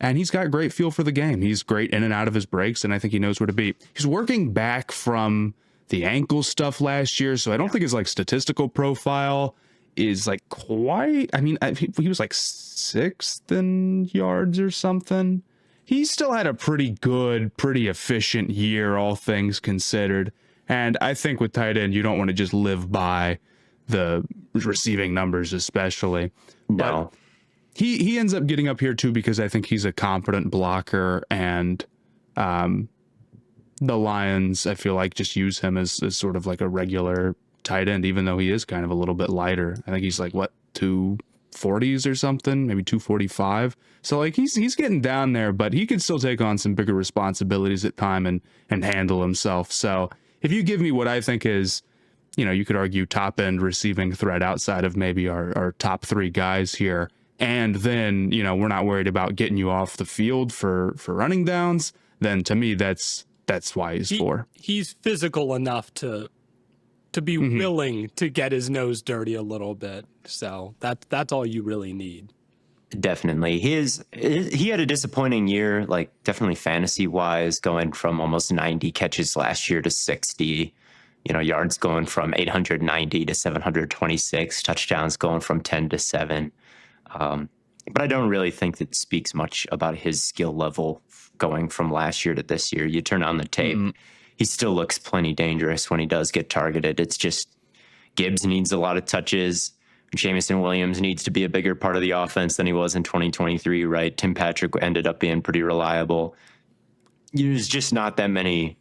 And he's got great feel for the game. He's great in and out of his breaks, and I think he knows where to be. He's working back from the ankle stuff last year, so I don't think his like statistical profile is like quite. I mean, he was like 6th in yards or something. He still had a pretty good, pretty efficient year, all things considered. And I think with tight end, you don't want to just live by the receiving numbers, especially. No. But he ends up getting up here too because I think he's a competent blocker, and the Lions, I feel like, just use him as sort of like a regular tight end, even though he is kind of a little bit lighter. I think he's like 240s or something, maybe 245. So like he's getting down there, but he can still take on some bigger responsibilities at time and handle himself. So if you give me what I think is, you could argue top end receiving threat outside of maybe our top 3 guys here, and then, we're not worried about getting you off the field for running downs, then to me, that's why he's 4. He's physical enough to be willing to get his nose dirty a little bit. So that's all you really need. Definitely. He had a disappointing year, like definitely fantasy wise, going from almost 90 catches last year to 60, yards going from 890 to 726, touchdowns going from 10 to 7. But I don't really think that speaks much about his skill level going from last year to this year. You turn on the tape, he still looks plenty dangerous when he does get targeted. It's just Gibbs needs a lot of touches. Jamison Williams needs to be a bigger part of the offense than he was in 2023, right? Tim Patrick ended up being pretty reliable. There's just not that many.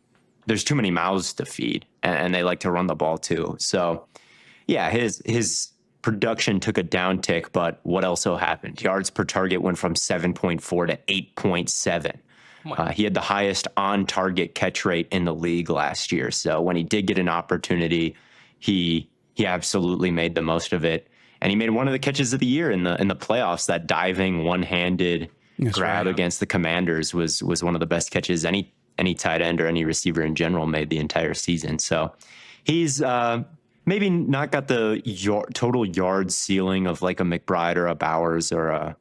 There's too many mouths to feed, and they like to run the ball too. So, yeah, his production took a downtick, but what also happened? Yards per target went from 7.4 to 8.7. He had the highest on-target catch rate in the league last year. So when he did get an opportunity, he absolutely made the most of it. And he made one of the catches of the year in the playoffs, that diving one-handed grab against the Commanders was one of the best catches any tight end or any receiver in general made the entire season. So he's maybe not got the total yard ceiling of like a McBride or a Bowers or a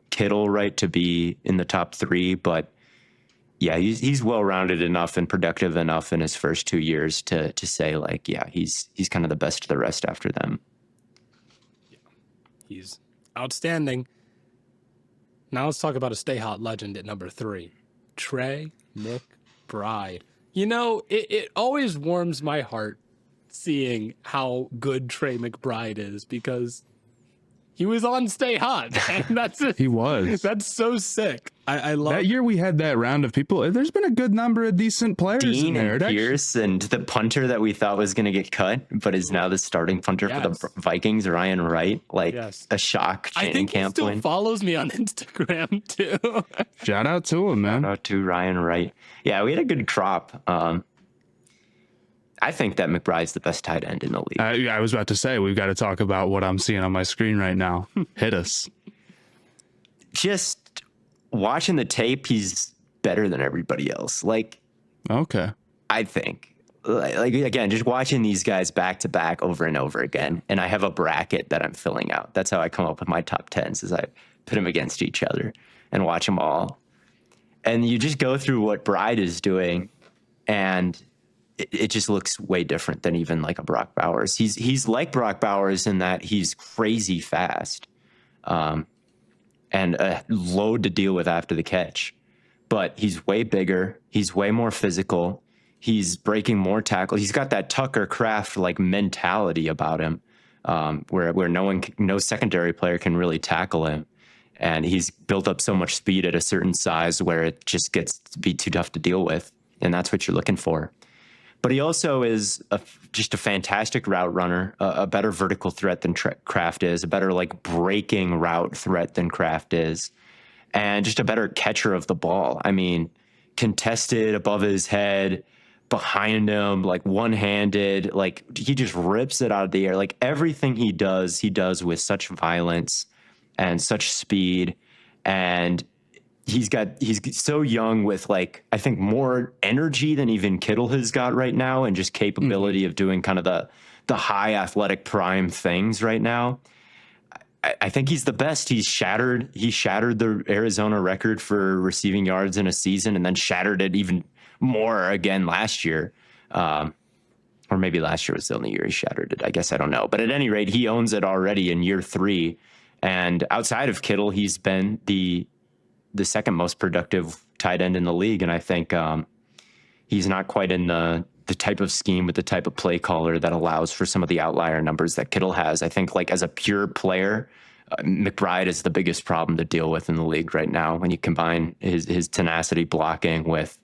Kittle, right, to be in the top 3, but yeah, he's well-rounded enough and productive enough in his first 2 years to say like, yeah, he's kind of the best of the rest after them. Yeah, he's outstanding. Now let's talk about a stay hot legend at number 3, Trey McBride. You know, it always warms my heart seeing how good Trey McBride is because he was on Stay Hot, and that's it. He was. That's so sick. I love that year we had that round of people. There's been a good number of decent players Dean in there. And Pierce and the punter that we thought was going to get cut, but is now the starting punter for the Vikings, Ryan Wright. Like a shock training camp win. He still follows me on Instagram too. Shout out to him, man. Shout out to Ryan Wright. Yeah, we had a good crop. I think that McBride's the best tight end in the league. I was about to say, we've got to talk about what I'm seeing on my screen right now. Hit us. Just watching the tape, he's better than everybody else. Like, okay. I think, like again, just watching these guys back to back over and over again. And I have a bracket that I'm filling out. That's how I come up with my top 10s, is I put them against each other and watch them all. And you just go through what Bride is doing, and it just looks way different than even like a Brock Bowers. He's like Brock Bowers in that he's crazy fast, and a load to deal with after the catch. But he's way bigger. He's way more physical. He's breaking more tackles. He's got that Tucker Kraft like mentality about him, where no secondary player can really tackle him. And he's built up so much speed at a certain size where it just gets to be too tough to deal with. And that's what you're looking for. But he also is just a fantastic route runner, a better vertical threat than Kraft is, a better like breaking route threat than Kraft is, and just a better catcher of the ball. I mean, contested above his head, behind him, like one-handed, like he just rips it out of the air. Like everything he does with such violence and such speed, and he's so young with like, I think more energy than even Kittle has got right now, and just capability of doing kind of the high athletic prime things right now. I think he's the best. He shattered the Arizona record for receiving yards in a season, and then shattered it even more again last year. Or maybe last year was the only year he shattered it. I guess I don't know. But at any rate, he owns it already in year 3. And outside of Kittle, he's been the second most productive tight end in the league. And I think he's not quite in the type of scheme with the type of play caller that allows for some of the outlier numbers that Kittle has. I think like as a pure player, McBride is the biggest problem to deal with in the league right now. When you combine his tenacity blocking with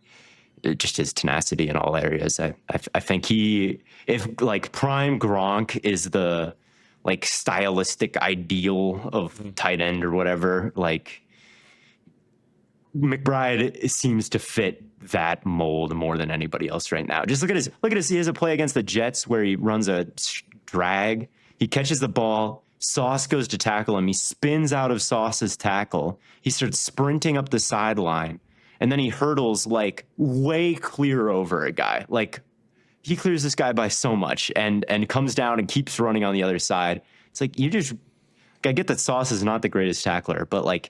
just his tenacity in all areas, I think if like prime Gronk is the like stylistic ideal of tight end or whatever, like McBride seems to fit that mold more than anybody else right now. Just look at his. He has a play against the Jets where he runs a drag. He catches the ball. Sauce goes to tackle him. He spins out of Sauce's tackle. He starts sprinting up the sideline, and then he hurdles like way clear over a guy. Like he clears this guy by so much, and comes down and keeps running on the other side. It's like I get that Sauce is not the greatest tackler, but like.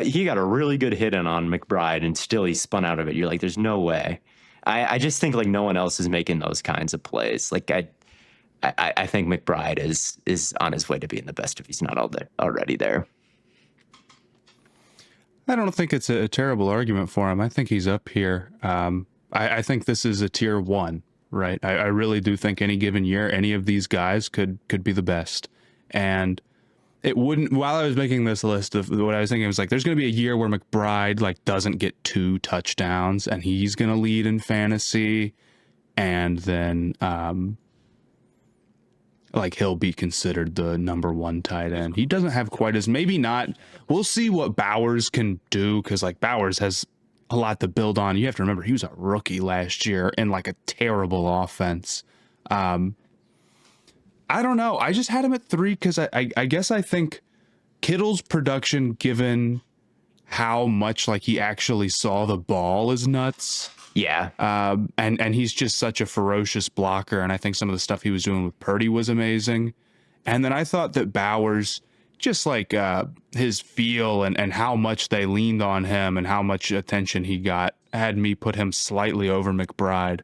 He got a really good hit in on McBride, and still he spun out of it. You're like, there's no way. I just think like no one else is making those kinds of plays. Like I think McBride is on his way to being the best if he's not already there. I don't think it's a terrible argument for him. I think he's up here. I think this is a tier 1, right? I really do think any given year, any of these guys could be the best. And it wouldn't, while I was making this list of what I was thinking, was like, there's going to be a year where McBride like doesn't get 2 touchdowns and he's going to lead in fantasy. And then, like he'll be considered the number 1 tight end. He doesn't have quite as, maybe not. We'll see what Bowers can do. 'Cause like Bowers has a lot to build on. You have to remember he was a rookie last year in like a terrible offense. I don't know. I just had him at 3 because I guess I think Kittle's production, given how much like he actually saw the ball is nuts. Yeah. And he's just such a ferocious blocker. And I think some of the stuff he was doing with Purdy was amazing. And then I thought that Bowers, just like his feel and how much they leaned on him and how much attention he got, had me put him slightly over McBride.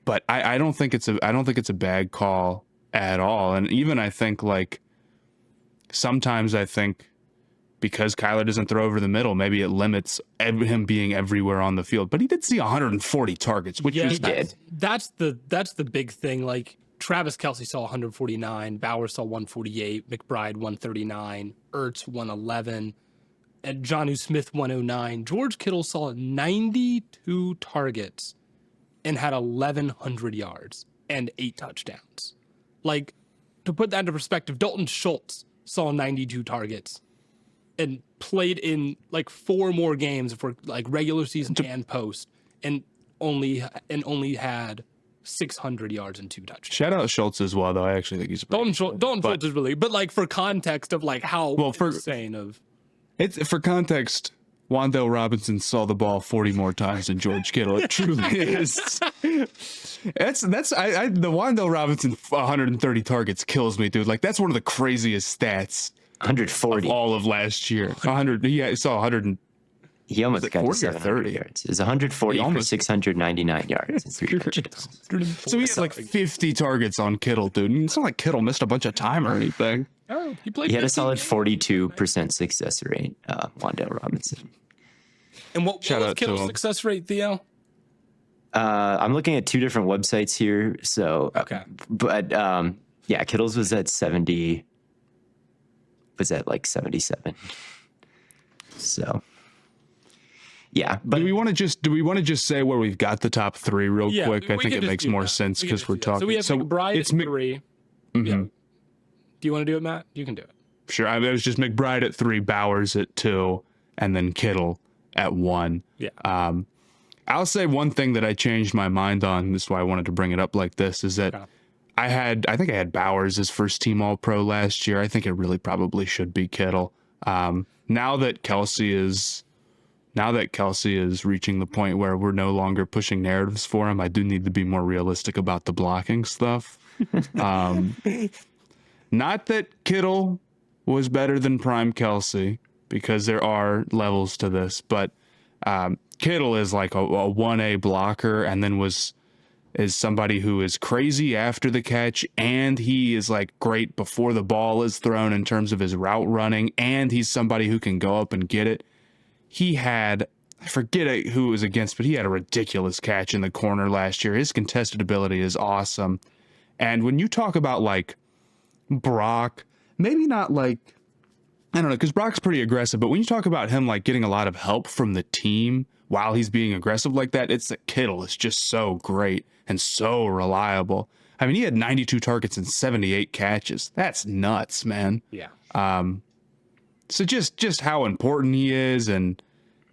But I don't think it's a bad call at all. And even I think like sometimes I think because Kyler doesn't throw over the middle, maybe it limits him being everywhere on the field. But he did see 140 targets, which Yeah, is that's the big thing. Like Travis Kelce saw 149, Bowers saw 148, McBride 139, Ertz 111, and Jonnu Smith 109. George Kittle saw 92 targets and had 1,100 yards and 8 touchdowns. Like, to put that into perspective, Dalton Schultz saw 92 targets and played in like 4 more games for like regular season and post, and only had 600 yards and 2 touchdowns. Shout out Schultz as well, though. I actually think he's Dalton Schultz is really, but like for context of like how insane of it's for context. Wan'Dale Robinson saw the ball 40 more times than George Kittle. It truly is. That's the Wan'Dale Robinson 130 targets kills me, dude. Like that's one of the craziest stats. 140 of all of last year. 100. He saw 100. He almost got 40 or 700 30 yards. It was 140 for 699 yards and 3 touchdowns. So he had like 50 targets on Kittle, dude. And it's not like Kittle missed a bunch of time or anything. Oh, he played. He had a solid 42% success rate, Wan'Dale Robinson. And what was Kittle's success rate, Theo? I'm looking at 2 different websites here. So, okay. But yeah, Kittle's was at 70. Was at like 77. So, yeah. But do we want to just say where we've got the top 3 real quick? I think it makes more sense because we're talking. So we have McBride at 3. Mm-hmm. Yeah. Do you want to do it, Matt? You can do it. Sure. It was just McBride at 3, Bowers at 2, and then Kittle at 1. Yeah. I'll say one thing that I changed my mind on. This is why I wanted to bring it up like this. Is that I think I had Bowers as first team All-Pro last year. I think it really probably should be Kittle. Now that Kelce is reaching the point where we're no longer pushing narratives for him, I do need to be more realistic about the blocking stuff. Not that Kittle was better than prime Kelce, because there are levels to this, but Kittle is like a 1A blocker, and then is somebody who is crazy after the catch, and he is like great before the ball is thrown in terms of his route running, and he's somebody who can go up and get it. He had, I forget who it was against, but he had a ridiculous catch in the corner last year. His contested ability is awesome. And when you talk about like Brock, maybe not like, I don't know, because Brock's pretty aggressive, but when you talk about him like getting a lot of help from the team while he's being aggressive like that, it's that Kittle is just so great and so reliable. I mean, he had 92 targets and 78 catches. That's nuts, man. Yeah. So just how important he is and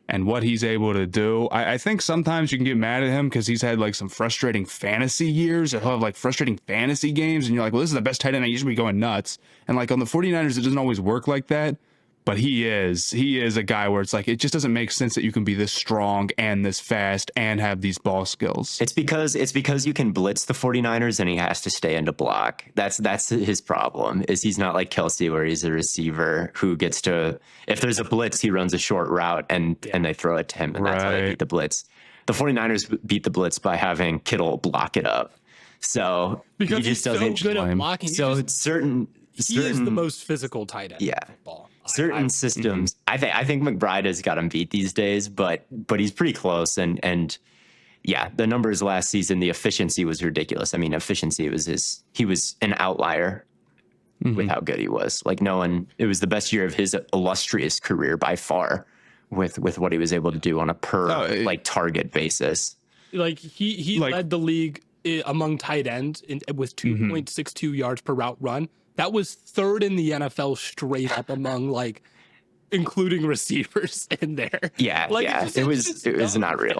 what he's able to do. I think sometimes you can get mad at him because he's had like some frustrating fantasy years. He'll have like frustrating fantasy games, and you're like, well, this is the best tight end. I usually be going nuts. And like on the 49ers, it doesn't always work like that. But he is a guy where it's like, it just doesn't make sense that you can be this strong and this fast and have these ball skills. It's because you can blitz the 49ers and he has to stay into block. That's his problem, is he's not like Kelce, where he's a receiver who gets to, if there's a blitz, he runs a short route and they throw it to him, and that's how they beat the blitz. The 49ers beat the blitz by having Kittle block it up. So because he just doesn't so good at blocking. So it's certain he is the most physical tight end in football. Certain systems. Mm-hmm. I think McBride has got him beat these days, but he's pretty close. And yeah, the numbers last season, the efficiency was ridiculous. I mean, he was an outlier with how good he was. Like it was the best year of his illustrious career by far with what he was able to do on a per target basis. Like he led the league among tight ends with 2.62 yards per route run. That was 3rd in the NFL straight up among like, including receivers in there. Yeah, like, it was not real.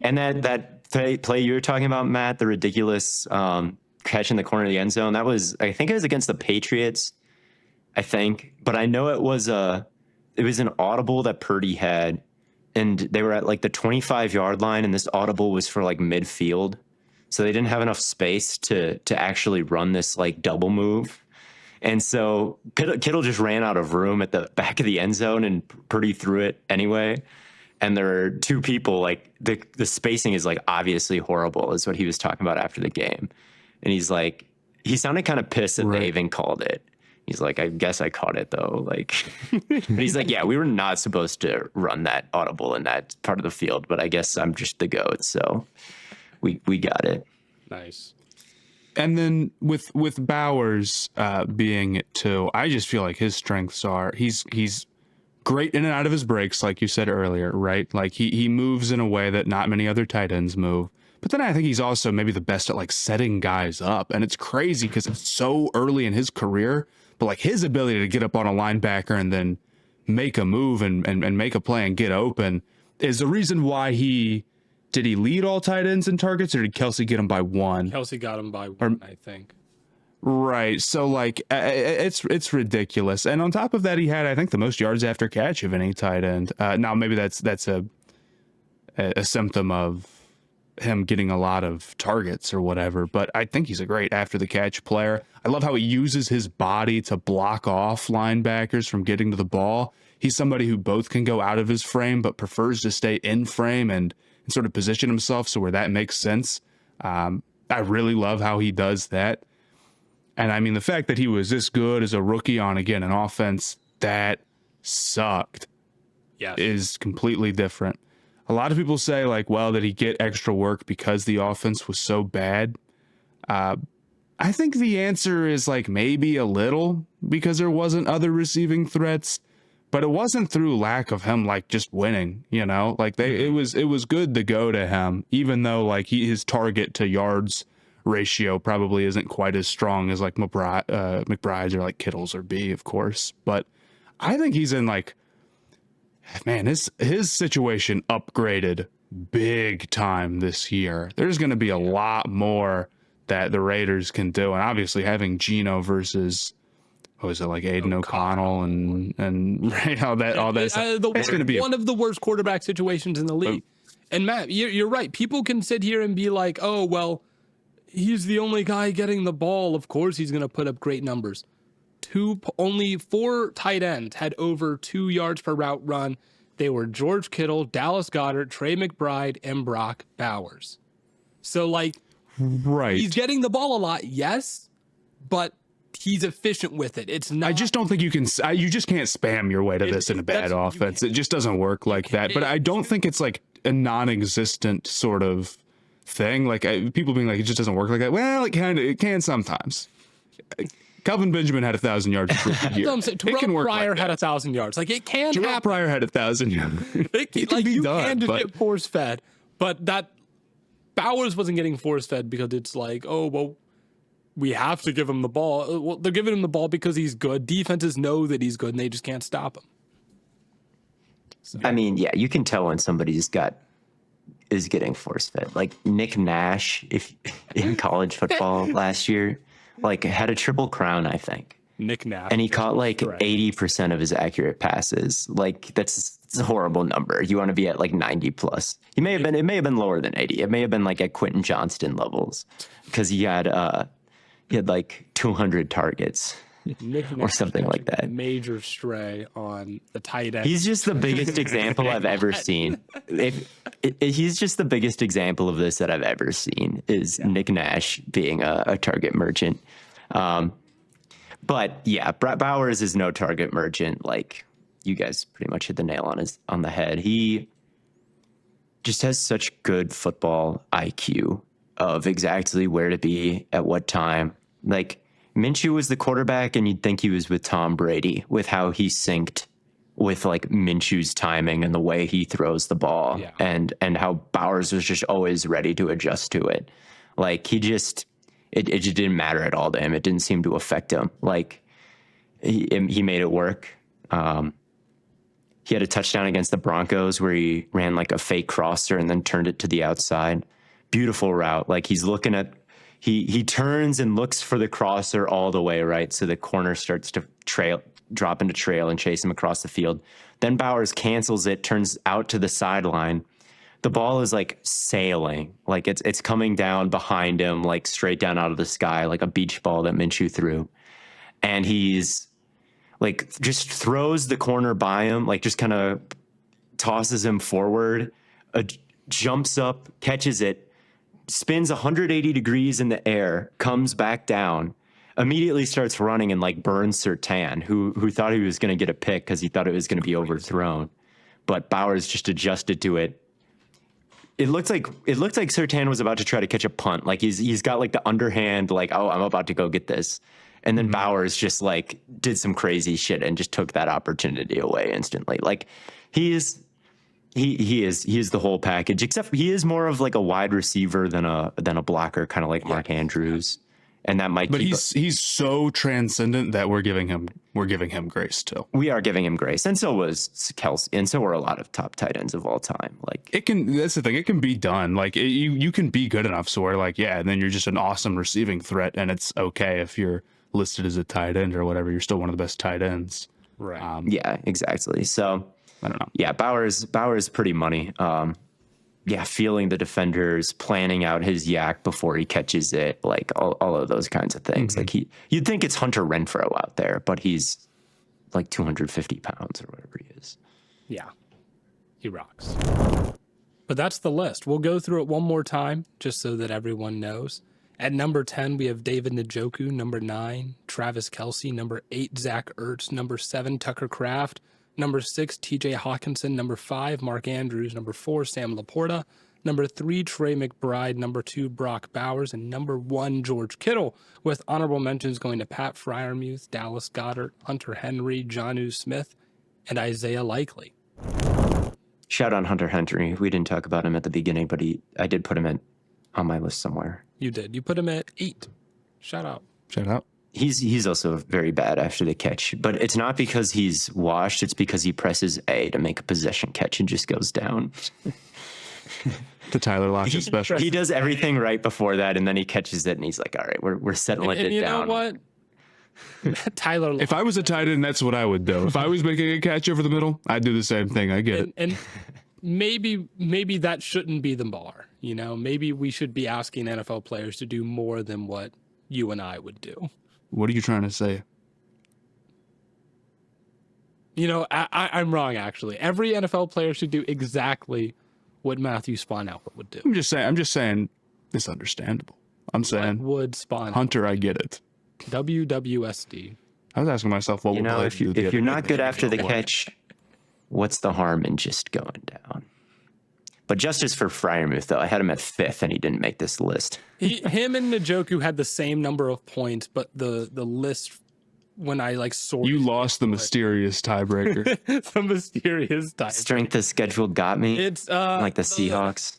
And that play you were talking about, Matt, the ridiculous catch in the corner of the end zone, I think it was against the Patriots. I think, but I know it was an audible that Purdy had, and they were at like the 25-yard line, and this audible was for like midfield, so they didn't have enough space to actually run this like double move, and so Kittle just ran out of room at the back of the end zone, and Purdy threw it anyway. And there are two people, like the spacing is like obviously horrible, is what he was talking about after the game, and he's like, he sounded kind of pissed that they even called it. He's like, I guess I caught it though. Like, but he's like, yeah, we were not supposed to run that audible in that part of the field, but I guess I'm just the GOAT, so we got it. Nice. And then with Bowers being it too, I just feel like his strengths are he's great in and out of his breaks, like you said earlier, right? Like he moves in a way that not many other tight ends move. But then I think he's also maybe the best at like setting guys up, and it's crazy because it's so early in his career. But like his ability to get up on a linebacker and then make a move and make a play and get open is the reason why he lead all tight ends in targets, or did Kelce get him by one? Kelce got him by one, I think. Right. So like it's ridiculous. And on top of that, he had, I think, the most yards after catch of any tight end. Now maybe that's a symptom of him getting a lot of targets or whatever, but I think he's a great after the catch player. I love how he uses his body to block off linebackers from getting to the ball. He's somebody who both can go out of his frame, but prefers to stay in frame and sort of position himself so where that makes sense. I really love how he does that. And I mean, the fact that he was this good as a rookie on, again, an offense that sucked is completely different. A lot of people say, like, well, did he get extra work because the offense was so bad? I think the answer is, like, maybe a little, because there wasn't other receiving threats, but it wasn't through lack of him, like, just winning, you know? Like, it was good to go to him, even though, like, his target to yards ratio probably isn't quite as strong as, like, McBride's or, like, Kittle's or B, of course. But I think he's in, like, man, his situation upgraded big time this year. There's going to be a lot more that the Raiders can do, and obviously having Geno versus, what was it, like Aiden O'Connell and right, all that it's going to be one of the worst quarterback situations in the league. And Matt, you're right. People can sit here and be like, oh well, he's the only guy getting the ball. Of course, he's going to put up great numbers. Only 4 tight ends had over 2 yards per route run. They were George Kittle, Dallas Goedert, Trey McBride, and Brock Bowers. So, like, right, he's getting the ball a lot, yes, but he's efficient with it. It's not. I just don't think you can. You just can't spam your way to this in a bad offense. It just doesn't work like that. But I don't think it's like a non-existent sort of thing. Like people being like, it just doesn't work like that. Well, it can sometimes. Calvin Benjamin had 1,000 yards. Terrell Pryor had 1,000 yards. Like, it can happen. Terrell Pryor had 1,000 yards. It can be done, can just get force fed, but that Bowers wasn't getting force fed because it's like, oh well, we have to give him the ball. Well, they're giving him the ball because he's good. Defenses know that he's good, and they just can't stop him. So. I mean, yeah, you can tell when somebody's is getting force fed. Like Nick Nash, if in college football last year. Like had a triple crown, I think. Nick Nash. And he caught like 80% of his accurate passes. Like it's a horrible number. You want to be at like 90 plus. It may have been lower than 80. It may have been like at Quentin Johnston levels because he had like 200 targets or something like that. Major stray on the tight end. He's just the biggest example I've ever seen. He's just the biggest example of this that I've ever seen is Nick Nash being a target merchant. But yeah, Brett Bowers is no target merchant. Like you guys pretty much hit the nail on the head. He just has such good football IQ of exactly where to be at what time. Like Minshew was the quarterback, and you'd think he was with Tom Brady with how he synced with like Minshew's timing and the way he throws the ball, and how Bowers was just always ready to adjust to it. Like it just didn't matter at all to him. It didn't seem to affect him. Like he made it work. He had a touchdown against the Broncos where he ran like a fake crosser and then turned it to the outside. Beautiful route. Like he's looking at He turns and looks for the crosser all the way, right? So the corner starts to drop into trail and chase him across the field. Then Bowers cancels it, turns out to the sideline. The ball is like sailing, like it's coming down behind him, like straight down out of the sky, like a beach ball that Minshew threw. And he's like just throws the corner by him, like just kind of tosses him forward, jumps up, catches it, spins 180 degrees in the air, comes back down, immediately starts running and like burns Surtain, who thought he was going to get a pick because he thought it was going to be overthrown. But Bowers just adjusted to it. It looked like Surtain was about to try to catch a punt. Like he's got like the underhand, like, oh, I'm about to go get this. And then Bowers just like did some crazy shit and just took that opportunity away instantly. Like he is the whole package, except he is more of like a wide receiver than a blocker, kind of like Mark Andrews. And that might But he's so transcendent that we're giving him grace too. We are giving him grace, and so was Kelce, and so were a lot of top tight ends of all time. Like that's the thing, it can be done. Like you can be good enough so we're like, yeah, and then you're just an awesome receiving threat, and it's okay if you're listed as a tight end or whatever. You're still one of the best tight ends. Right. Yeah, exactly. So I don't know. Yeah, Bowers pretty money. Feeling the defenders, planning out his yak before he catches it, like all of those kinds of things. Like you'd think it's Hunter Renfrow out there, but he's like 250 pounds or whatever he is. Yeah, he rocks. But that's the list. We'll go through it one more time just so that everyone knows. At number 10, we have David Njoku. Number 9, Travis Kelce. Number 8, Zach Ertz. Number 7, Tucker Kraft. Number 6, TJ Hockenson. Number 5, Mark Andrews. Number 4, Sam LaPorta. Number 3, Trey McBride. Number 2, Brock Bowers. And number 1, George Kittle, with honorable mentions going to Pat Freiermuth, Dallas Goedert, Hunter Henry, Jonnu Smith, and Isaiah Likely. Shout out Hunter Henry. We didn't talk about him at the beginning, but I did put him on my list somewhere. You did. You put him at 8. Shout out. He's also very bad after the catch, but it's not because he's washed. It's because he presses A to make a possession catch and just goes down. The Tyler Lockett special. He does everything right before that, and then he catches it, and he's like, all right, we're settling it down. And you know what? Tyler Lockett. If I was a tight end, that's what I would do. If I was making a catch over the middle, I'd do the same thing. I get it. And maybe that shouldn't be the bar. You know, maybe we should be asking NFL players to do more than what you and I would do. What are you trying to say? You know, I'm wrong, actually. Every NFL player should do exactly what Matthew Spanauer would do. I'm just saying it's understandable. I'm saying what would Spanauer? Hunter, I get it. WWSD. I was asking myself, what would if you're not good after the catch, what's the harm in just going down? But justice for Freiermuth, though, I had him at 5th, and he didn't make this list. Him and Njoku had the same number of points, but the list, when I sorted, you lost the mysterious tiebreaker. the mysterious tiebreaker. Strength of schedule got me. It's like the Seahawks.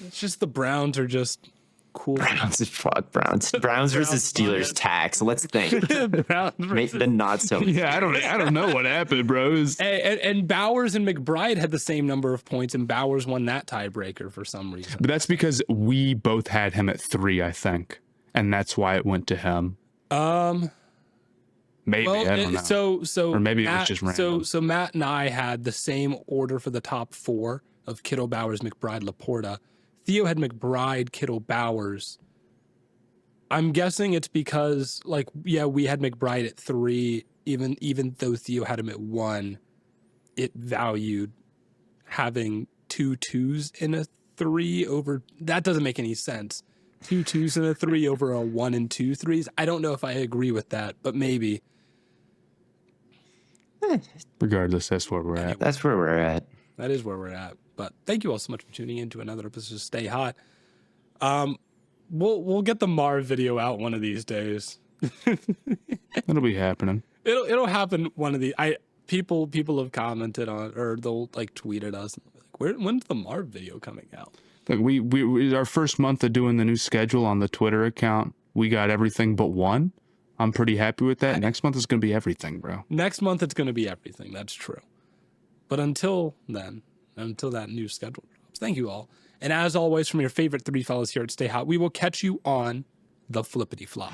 It's just the Browns are just cool. Browns versus Steelers tax. Let's think. The not so. Yeah, I don't know what happened, bros. And Bowers and McBride had the same number of points, and Bowers won that tiebreaker for some reason. But that's because we both had him at 3, I think, and that's why it went to him. Maybe I don't know. So or maybe Matt, it was just random. So Matt and I had the same order for the top 4 of Kittle, Bowers, McBride, LaPorta. Theo had McBride, Kittle, Bowers. I'm guessing it's because, we had McBride at 3, even though Theo had him at 1. It valued having 2 2s in a 3 over. That doesn't make any sense. 2 2s in a 3 over a 1 and 2 3s. I don't know if I agree with that, but maybe. Regardless, that's where we're at. That's where we're at. That is where we're at. But thank you all so much for tuning in to another episode of Stay Hot. We'll get the Marv video out one of these days. It'll be happening. It'll happen one of these. People have commented on, or they'll tweet at us. When's the Marv video coming out? Like we our first month of doing the new schedule on the Twitter account, we got everything but 1. I'm pretty happy with that. Next month is going to be everything, bro. Next month it's going to be everything. That's true. But until then, until that new schedule drops, thank you all. And as always, from your favorite 3 fellas here at Stay Hot, we will catch you on the flippity flop.